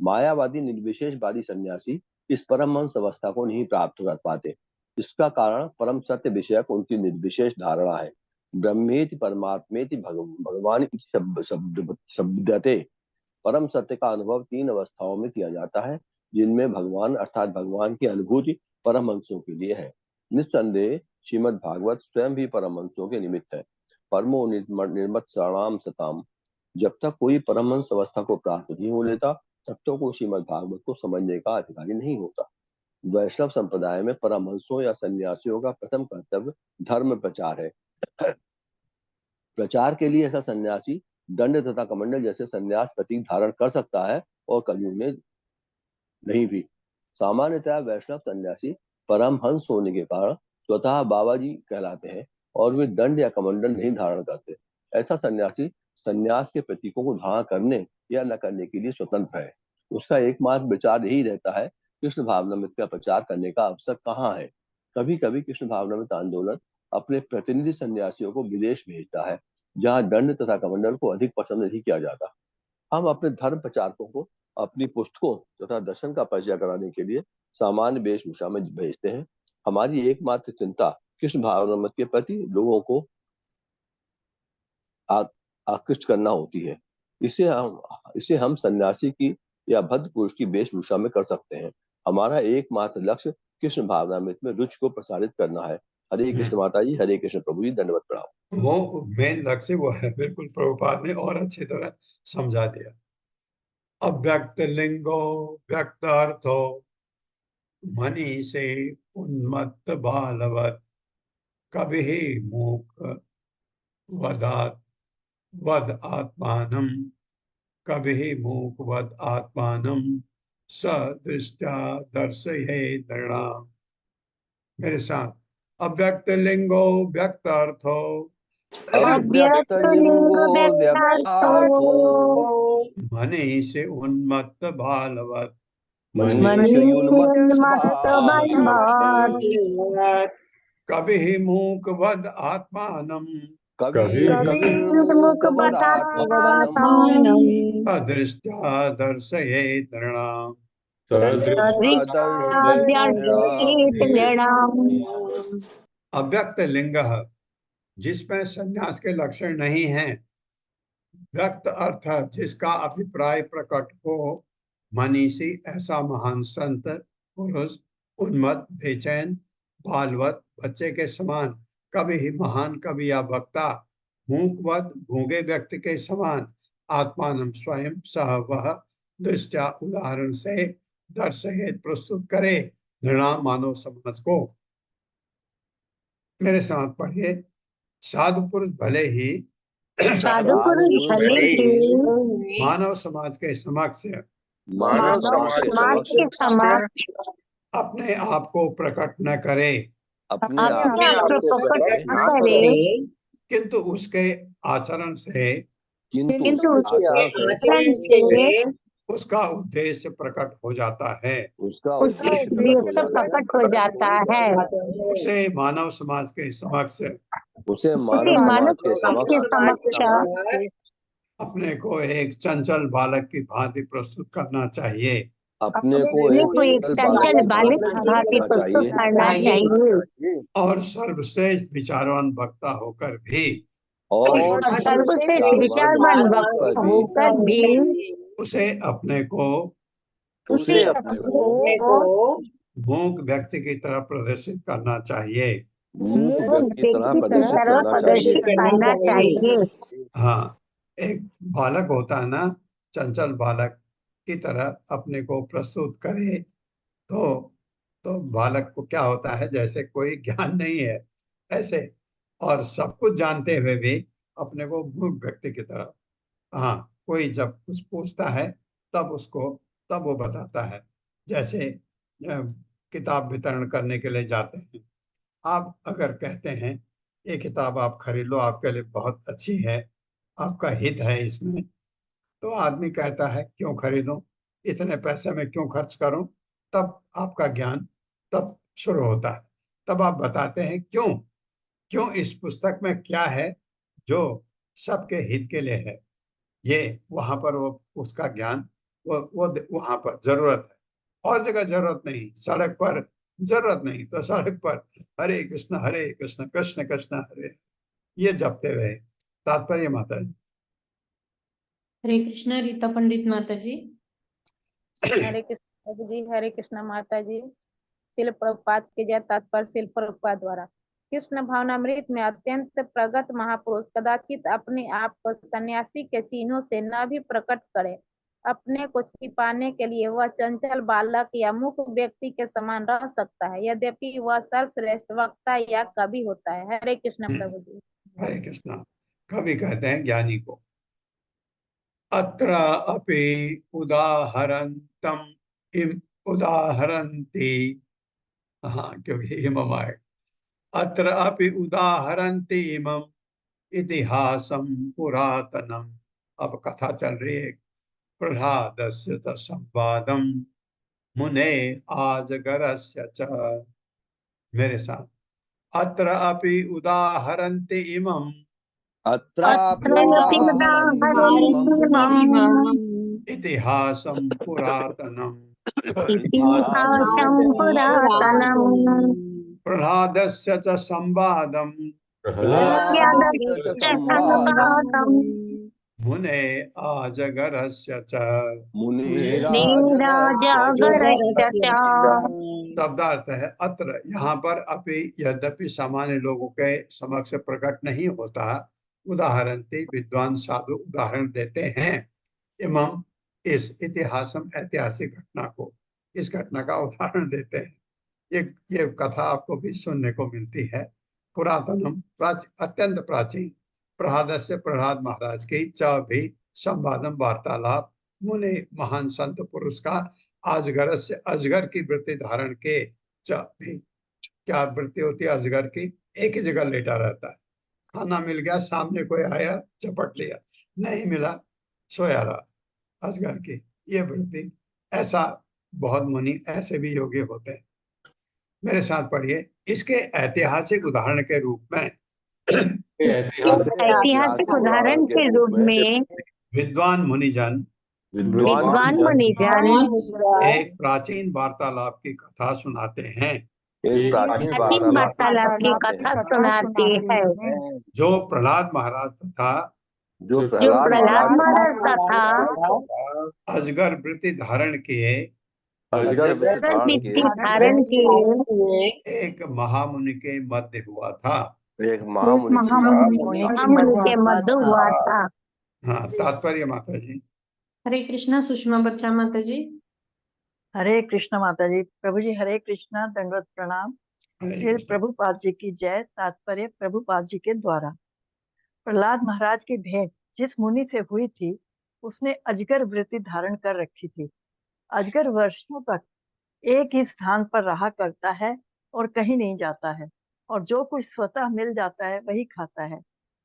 मायावादी निर्विशेषवादी सन्यासी इस परमहंस अवस्था को नहीं प्राप्त कर पाते। इसका कारण परम सत्य विषयक उनकी निर्विशेष धारणा है। ब्रह्मेति परमात्मेति भगवान शब्दते। परम सत्य का अनुभव 3 अवस्थाओं में किया जाता है, जिनमें भगवान अर्थात भगवान की अनुभूति परमहंसों के लिए है। निस्संदेह श्रीमद् भागवत स्वयं भी परमहंसों के निमित्त है। परमो निर्मत शरणाम सताम। जब तक कोई परमहंस अवस्था को प्राप्त नहीं हो लेता, तब तक वो श्रीमद् भागवत को समझने का अधिकारी नहीं होता। वैष्णव संप्रदाय में परमहंसों या सन्यासियों का प्रथम कर्तव्य धर्म प्रचार है। प्रचार के लिए ऐसा सन्यासी दंड तथा कमंडल जैसे संन्यास प्रतीक धारण कर सकता है और कभी उन्हें नहीं भी। सामान्यतः वैष्णव सन्यासी परमहंस होने के कारण स्वतः बाबा जी कहलाते हैं और वे दंड या कमंडल नहीं धारण करते। ऐसा सन्यासी संन्यास के प्रतीकों को धारण करने या न करने के लिए स्वतंत्र है। उसका एकमात्र विचार यही रहता है, कृष्ण भावनामृत का प्रचार करने का अवसर कहाँ है। कभी कभी कृष्ण भावनामृत आंदोलन अपने प्रतिनिधि सन्यासियों को विदेश भेजता है, जहाँ दंड तथा कमंडल को अधिक पसंद नहीं किया जाता। हम अपने धर्म प्रचारकों को अपनी पुस्तकों तथा दर्शन का परिचय कराने के लिए सामान्य वेशभूषा में भेजते हैं। हमारी एकमात्र चिंता कृष्ण भावनामृत के प्रति लोगों को आकृष्ट करना होती है। इसे हम सन्यासी की या भद्र पुरुष की वेशभूषा में कर सकते हैं। हमारा एकमात्र लक्ष्य कृष्ण भावनामृत में रुचि को प्रसारित करना है। हरे कृष्ण माता जी, हरे कृष्ण प्रभु जी, दंडवत प्रणाम। वो मेन लक्ष्य वो है, बिल्कुल प्रभुपाद ने और अच्छी तरह समझा दिया। अव्यक्त लिंगो व्यक्त अर्थो मनी से उन्मत्त बालवत कभी मूक वदात वद आत्मानम कभी मूक वद आत्मानम स दृष्टा दर्शये दृढ़ाम। मेरे साथ। अव्यक्त लिंगो व्यक्त अर्थो अव्यक्त लिंग व्यक्तार्थो मनी से उन्मत्त बालवत मनुष्योन्मत्त बलवान कभी मूक वद आत्मानम कभी मुख बतात्मान अदृष्टा दर्शये दृढ़ाम। अव्यक्त लिंग जिसमें संन्यास के लक्षण नहीं है, व्यक्त अर्थ जिसका अभिप्राय प्रकट हो, मनीषी ऐसा महान संत पुरुष, उन्मत्त बेचैन बालवत बच्चे के समान, कभी ही महान कवि या वक्ता, मूकवत गूंगे व्यक्ति के समान, आत्मानम स्वयं सह वह दृष्टा उदाहरण से दर्शयेत प्रस्तुत करे निर्णाम मानव समाज को। मेरे साथ पढ़िए। साधु पुरुष भले ही साधु पुरुष भले ही मानव समाज के समक्ष मानव समाज के समक्ष अपने आप को प्रकट न करे, अपने अपने आप को प्रकट न आप करे, किंतु उसके आचरण से किंतु उसके आचरण से उसका उद्देश्य प्रकट हो जाता है। उसका उसका उद्देश्य उद्देश्य प्रकट हो जाता है। उसे मानव समाज के समक्ष उसे उसे मानव समाज के समक्ष अपने को एक चंचल बालक की भांति प्रस्तुत करना चाहिए। अपने को अपने को एक एक चंचल बालक की भांति प्रस्तुत करना चाहिए और सर्वश्रेष्ठ विचारवान वक्ता होकर भी और और सर्वश्रेष्ठ विचारवान वक्त होकर भी उसे अपने को उसे अपने को मूक व्यक्ति की तरह प्रदर्शित करना चाहिए। मूक मूक व्यक्ति की तरह व्यक्ति की प्रदर्शित तरह करना प्रदर्शित चाहिए। करना चाहिए। हाँ, एक बालक होता है ना, चंचल बालक की तरह अपने को प्रस्तुत करे तो बालक को क्या होता है, जैसे कोई ज्ञान नहीं है ऐसे, और सब कुछ जानते हुए भी अपने को मूर्ख व्यक्ति की तरह। हाँ, कोई जब कुछ पूछता है तब वो बताता है। जैसे किताब वितरण करने के लिए जाते हैं, आप अगर कहते हैं ये किताब आप खरीद लो, आपके लिए बहुत अच्छी है, आपका हित है इसमें, तो आदमी कहता है क्यों खरीदूं, इतने पैसे में क्यों खर्च करूं। तब आपका ज्ञान तब शुरू होता है। तब आप बताते हैं क्यों क्यों इस पुस्तक में क्या है जो सबके हित के लिए है। ये वहां पर वो उसका ज्ञान वो वहां पर जरूरत है, और जगह जरूरत नहीं। सड़क पर जरूरत नहीं तो सड़क पर हरे कृष्ण कृष्ण कृष्ण हरे, ये जपते रहे। तात्पर्य माता जी। हरे कृष्णा रीता पंडित माता जी। हरे कृष्ण प्रभु जी, हरे कृष्ण माता जी। शिल प्रभुपाद के जय। तात्पर्य शिल प्रभुपाद द्वारा कृष्ण भावनामृत में अत्यंत प्रगत महापुरुष कदाचित अपने आप को सन्यासी के चिन्हों से न भी प्रकट करे, अपने को छिपाने के लिए वह चंचल बालक या मूक व्यक्ति के समान रह सकता है, यद्यपि वह सर्वश्रेष्ठ वक्ता या कवि होता है। हरे कृष्ण प्रभु जी। हरे कृष्णा। कवि कहते हैं ज्ञानी को, अत्र अपि उदाहरन्तम इम उदाहरन्ति। हाँ, क्योंकि इमम आए। अत्र अपि उदाहरन्ति इमम इतिहासं पुरातनम। अब कथा चल रही है प्रह्लादस्य च संवादम मुने आजगरस्य च। मेरे साथ, अत्र अपि उदाहरन्ति इमम अत्रापि अत्रापि उदाहरन्तीमम् उदाहरन्तीमम् इतिहासं पुरातनम इतिहासं पुरातनम् प्रह्लादस्य च संवादम प्रह्लादस्य च प्रह्लादस्य संवादम् संवादम् मुने आजगरस्य च। नीराजागरस्य च। शब्दार्थ है अत्र, यहाँ पर अपि, यद्यपि सामान्य लोगों के समक्ष प्रकट नहीं होता, उदाहरणति विद्वान साधु उदाहरण देते हैं, इमम इस इतिहासम ऐतिहासिक घटना को, इस घटना का उदाहरण देते हैं। ये कथा आपको भी सुनने को मिलती है। पुरातनम अत्यंत प्राचीन, प्रह्लाद से प्रह्लाद महाराज की च भी संवादम वार्तालाप, मुनि महान संत पुरुष का अजगर से, अजगर की वृत्ति धारण के च भी। क्या वृत्ति होती है अजगर की? एक ही जगह लेटा रहता है, खाना मिल गया सामने कोई आया चपट लिया, नहीं मिला सोया रहा, अजगर की ये वृत्ति। ऐसा बहुत मुनि, ऐसे भी योगी होते हैं। मेरे साथ पढ़िए, इसके ऐतिहासिक उदाहरण के रूप में ऐतिहासिक उदाहरण के रूप में विद्वान मुनिजन विद्वान मुनिजन एक प्राचीन वार्तालाप की कथा सुनाते हैं, एक प्राचीन वार्तालाप की कथा सुनाते हैं, जो प्रह्लाद महाराज तथा जो जो प्रह्लाद महाराज तथा अजगर वृत्ति धारण किए अजगर वृत्ति धारण किए एक महामुनि के मध्य हुआ था। एक महामुनि के मध्य हुआ था। हाँ, तात्पर्य माता जी। हरे कृष्णा सुषमा बत्रा माता जी। हरे कृष्ण माता जी। प्रभु जी हरे कृष्णा, दंडवत प्रणाम। हरे फिर कृष्ण। प्रभुपाद जी की जय। तात्पर्य प्रभुपाद जी के द्वारा प्रहलाद महाराज की भेंट जिस मुनि से हुई थी उसने अजगर वृत्ति धारण कर रखी थी। अजगर वर्षों तक एक ही स्थान पर रहा करता है और कहीं नहीं जाता है, और जो कुछ स्वतः मिल जाता है वही खाता है।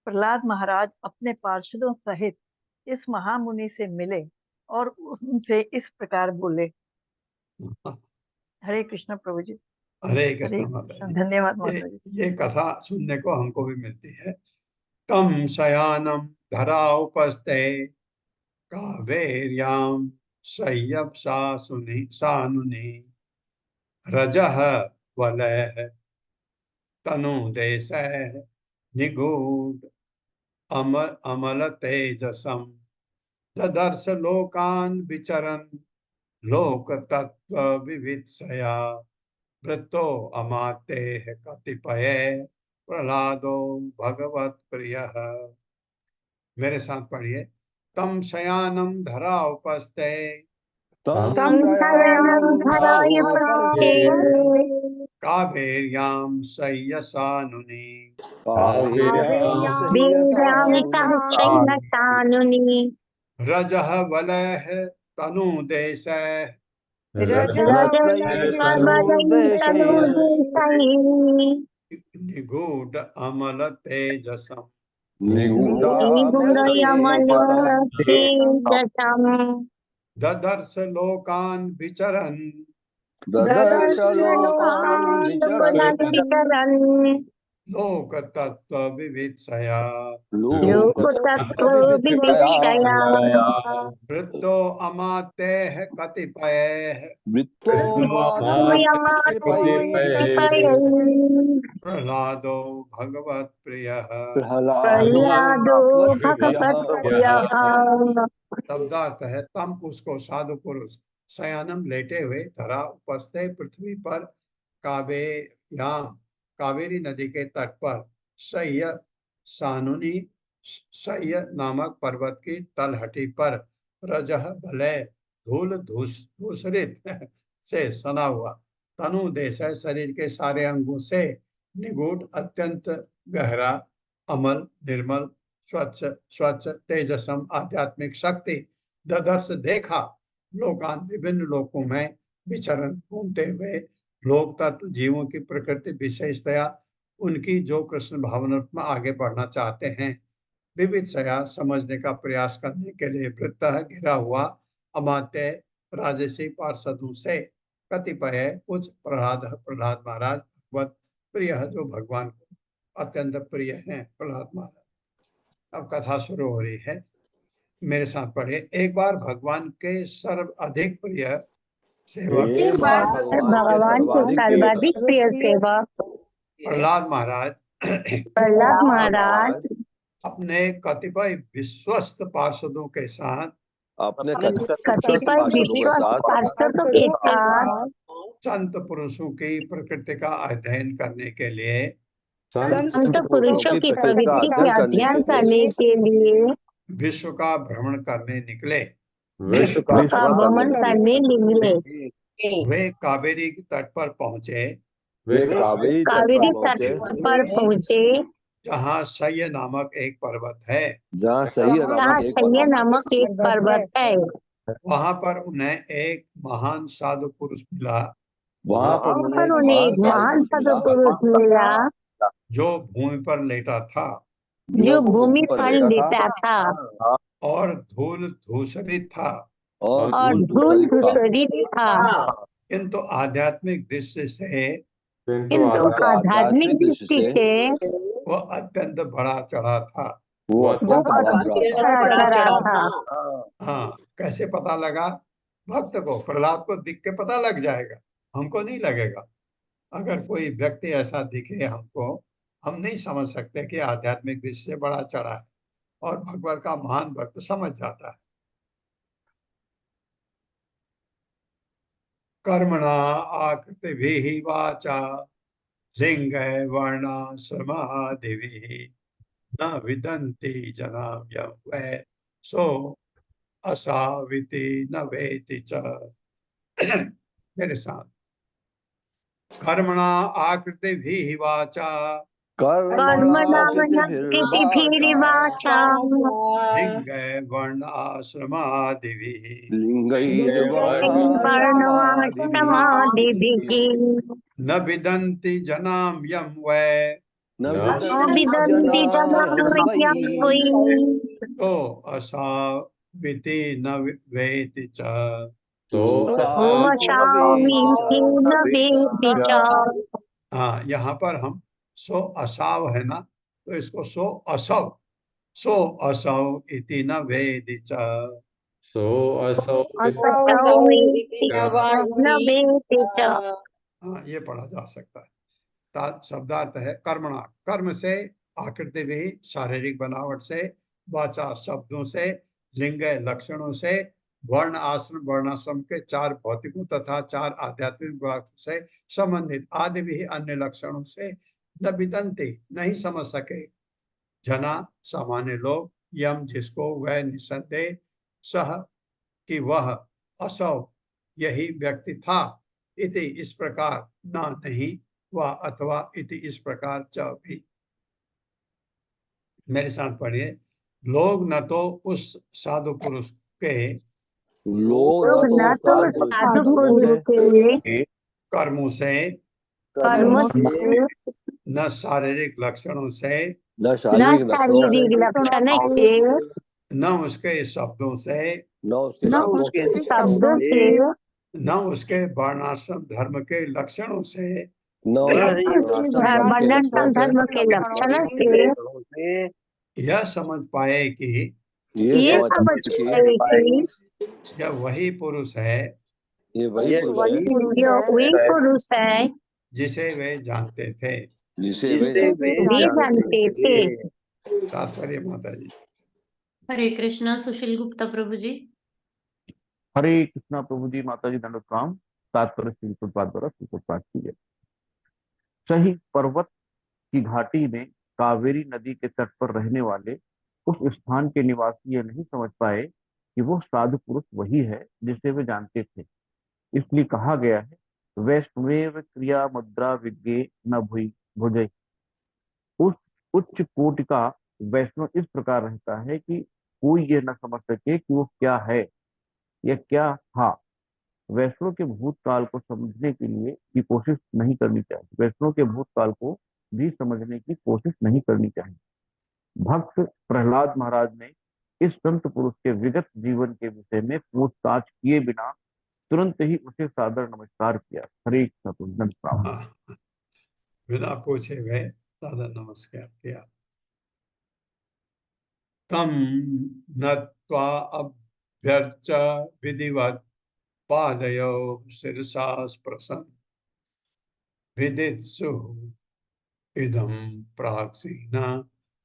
प्रहलाद महाराज अपने पार्षदों सहित इस महामुनि से मिले और उनसे इस प्रकार बोले। हरे कृष्ण प्रभु जी। हरे कृष्ण माता जी। धन्यवाद माता जी। ये कथा सुनने को हमको भी मिलती है। तम शयानम धरा उपस्थे कावेर्याम संयम सानुनि रजः वलयः तनु देशः निगूढ़ अमल तेजसम ददर्श लोकान् विचरन् लोक तत्व विवित्सया वृत्तो अमातेः कतिपये प्रहलादो भगवत प्रियः। मेरे साथ पढ़िए। तम शयानम धरा उपस्थे तम शयनं धरायुपस्थे कावेर्यां शय्यसानुनि वीरामितः शय्यसानुनि रजः वलयः तनुदेशः निगूढ़ अमल तेजसम ददर्श लोकान् विचरन् लोक तत्व विवित्सया वृत्तो अमातेः कतिपयैः प्रहलादो भगवत प्रियः। शब्दार्थ है तम उसको साधु पुरुष शयानम लेटे हुए धरा उपस्थे पृथ्वी पर कावेरी नदी के तट पर सह्य सानुनी सह्य नामक पर्वत की तलहटी पर रजह भलय धूल धूसरित से सना हुआ तनु देश शरीर के सारे अंगों से निगूढ़ अत्यंत गहरा अमल निर्मल स्वच्छ तेजसम आध्यात्मिक शक्ति ददर्श देखा लोकान विभिन्न लोकों में विचरण घूमते हुए लोक तत्व जीवों की प्रकृति विशेषतया उनकी जो कृष्ण भावना में आगे बढ़ना चाहते हैं विविधतया समझने का प्रयास करने के लिए वृत्त घिरा हुआ अमात्य राजसी पार्षदों से कतिपय कुछ प्रहलाद महाराज भगवत प्रिय जो भगवान को अत्यंत प्रिय हैं प्रहलाद महाराज। अब कथा शुरू हो रही है। मेरे साथ पढ़े। एक बार भगवान के सर्वाधिक प्रिय सेवक भगवान के सर्वाधिक प्रिय सेवक प्रहलाद महाराज अपने कतिपय विश्वस्त पार्षदों के साथ संत पुरुषों की प्रकृति का अध्ययन करने के लिए संत पुरुषों की प्रवृत्ति का अध्ययन करने के लिए विश्व का भ्रमण करने निकले। वे कावेरी के तट पर पहुँचे जहाँ सह्य नामक एक पर्वत है वहाँ पर उन्हें एक महान साधु पुरुष मिला जो भूमि पर लेटा था और धूल धूसरित था किंतु आध्यात्मिक दृष्टि से वो अत्यंत बड़ा चढ़ा था। हाँ, कैसे पता लगा? भक्त को, प्रहलाद को दिख के पता लग जाएगा, हमको नहीं लगेगा। अगर कोई व्यक्ति ऐसा दिखे हमको, हम नहीं समझ सकते कि आध्यात्मिक दृष्टि से बड़ा चढ़ा है, और भगवान का महान भक्त समझ जाता है। कर्मणा आकृतिभिः वाचा लिंग वर्णाश्रमादिभिः न विदन्ति जनाः यं वै सो असाविति न वेति च। मेरे साथ। कर्मणा आकृतिभिः वाचा लिंग वर्ण आश्रमादिभिः न विदन्ति जनां यं वै तो असाविति न वेति च। हाँ, यहाँ पर हम सो असाव है ना, तो इसको सो असव इति न वेदि च। सो असौ हाँ, ये पढ़ा जा सकता है। शब्दार्थ है कर्मणा, कर्म से, आकृति भी, शारीरिक बनावट से, वाचा शब्दों से, लिंग लक्षणों से, वर्ण आश्रम वर्णाश्रम के 4 भौतिकों तथा 4 आध्यात्मिक विभाग से संबंधित आदि भी अन्य लक्षणों से न वितंते, नहीं समझ सके जना सामान्य लोग, यम जिसको वह निसंदेह सह कि वह असौ यही व्यक्ति था, इति इस प्रकार न नहीं व अथवा इति इस प्रकार च भी। मेरे साथ पढ़िए। लोग न तो उस साधु पुरुष के लोग न तो साधु पुरुष के कर्मों से, न शारीरिक लक्षणों से, न शारीरिक लक्षण के, न उसके शब्दों से, न उसके शब्दों से, न उसके वर्णाश्रम धर्म के लक्षणों से, न वर्णाश्रम धर्म के लक्षण से यह समझ पाए कि ये समझ पाए कि यह वही पुरुष है, ये वही पुरुष है जिसे वे जानते थे, जिसे वे जानते थे। तात्पर्य माता जी। हरे कृष्णा। सुशील गुप्ता प्रभु जी। हरे कृष्णा प्रभु जी। माता जी दंडवत प्रणाम। तात्पर्य श्री प्रभुपाद द्वारा सुप्रपाठ की गई। सही पर्वत की घाटी में कावेरी नदी के तट पर रहने वाले उस स्थान के निवासी ये नहीं समझ पाए कि वो साधु पुरुष वही है जिसे वे जानते थे। इसलिए कहा गया है, वैष्णवेव क्रिया मुद्रा विज्ञे न भुई भुजय। उस उच्च कोटि का वैष्णव इस प्रकार रहता है कि कोई ये न समझ सके कि वो क्या है या क्या था। वैष्णव के भूतकाल को समझने के लिए की कोशिश नहीं करनी चाहिए। वैष्णव के भूतकाल को भी समझने की कोशिश नहीं करनी चाहिए। भक्त प्रहलाद महाराज ने इस संत पुरुष के विगत जीवन के विषय में पूछताछ किए बिना तुरंत ही उसे सादर नमस्कार किया। हरे कृष्ण। बिना पूछे गए सादर नमस्कार किया। तम नत्वा अभ्यर्च विधिवत पादयो शिरसा स्पृशन विदित्सु इदं प्राक्सीन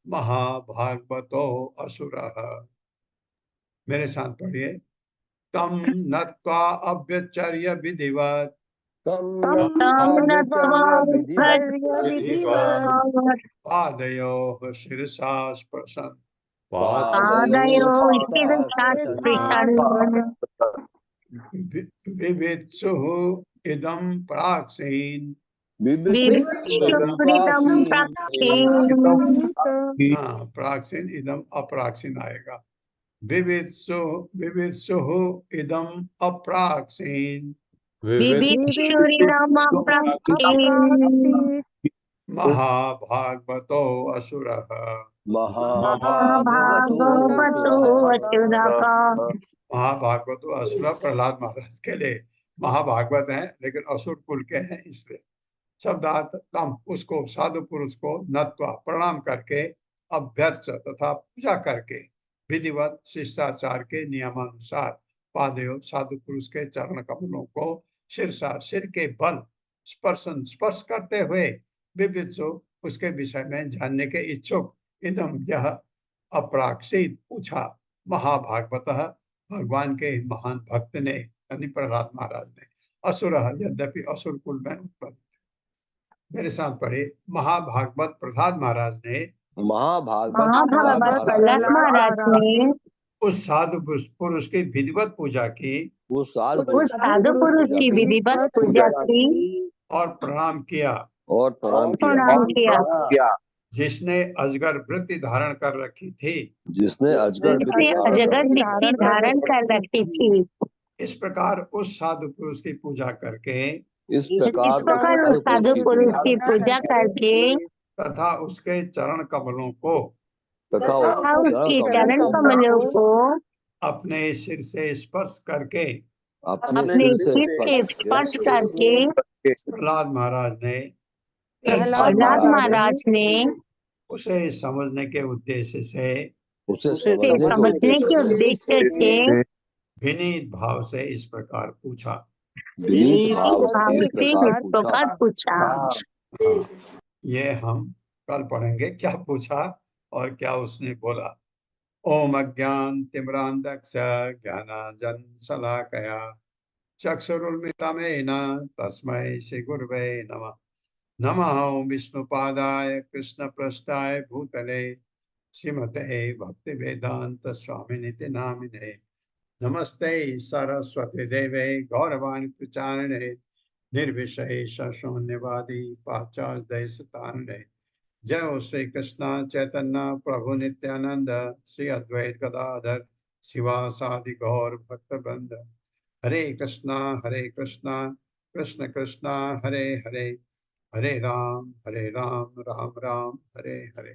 महाभागवतो असुरः। मेरे साथ पढ़िए। तम नत्वा अभ्यचर्य विधिवत पादयोः शिरसा स्पृशन विवित्सुः इदं प्राक्सीन। हाँ, प्राक्सीन इदम अप्राक्सीन आएगा। विवित्सुः इदम अप्राक्सीन महाभागवतो असुरः। महाभागवतो असुर प्रहलाद महाराज के लिए महाभागवत है, लेकिन असुर कुल के हैं, इसलिए शब्दार्थ तम उसको साधु पुरुष को नत्वा प्रणाम करके, अभ्यर्च तथा पूजा करके, विधिवत शिष्टाचार के नियमानुसार पादयो साधु पुरुष के चरण कमलों को शीर्षा सिर के बल स्पर्शन स्पर्श करते हुए विवित्सु उसके विषय में जानने के इच्छुक इदम यह अप्राक्षित पूछा महाभागवत भगवान के महान भक्त ने यानी प्रहलाद महाराज ने असुर यद्यपि असुर कुल में उत्पन्न। मेरे साथ पढ़े। महाभागवत प्रहलाद महाराज ने प्रहलाद महाराज ने उस साधु पुरुष की विधिवत पूजा की, उस साधु पुरुष की विधिवत पूजा की और प्रणाम किया जिसने अजगर वृत्ति धारण कर रखी थी, जिसने अजगर वृत्ति धारण कर रखी थी। इस प्रकार उस साधु पुरुष की पूजा करके, इस प्रकार उस साधु पुरुष की पूजा करके तथा उसके चरण कमलों को उसके चरण कमलों को अपने सिर से स्पर्श करके अपने सिर से स्पर्श करके प्रहलाद महाराज ने उसे समझने के उद्देश्य से समझने के उद्देश्य से विनीत भाव से इस प्रकार पूछा। विनीत भाव से इस से प्रकार इस प्रकार पूछा। हाँ, ये हम कल पढ़ेंगे क्या पूछा और क्या उसने बोला। ओम अज्ञान तिम्रांधक्ष ज्ञानांजन शलाकया चक्षुरुन्मिलितमेन तस्मै श्री गुरवे नमः। नमः ओं विष्णुपादाय कृष्णपृष्ठाय भूतले श्रीमते भक्तिवेदांत स्वामिनिति नामिने। नमस्ते सरस्वती देवे गौरवाणी प्रचारिणे निर्विशेष शून्यवादी पाश्चात्य देशतारिणे। जय हो श्री कृष्ण चैतन्य प्रभु नित्यानंद श्री अद्वैत गदाधर शिवासादि गौर भक्तवृंद। हरे कृष्णा कृष्ण कृष्णा हरे हरे, हरे राम राम राम हरे हरे।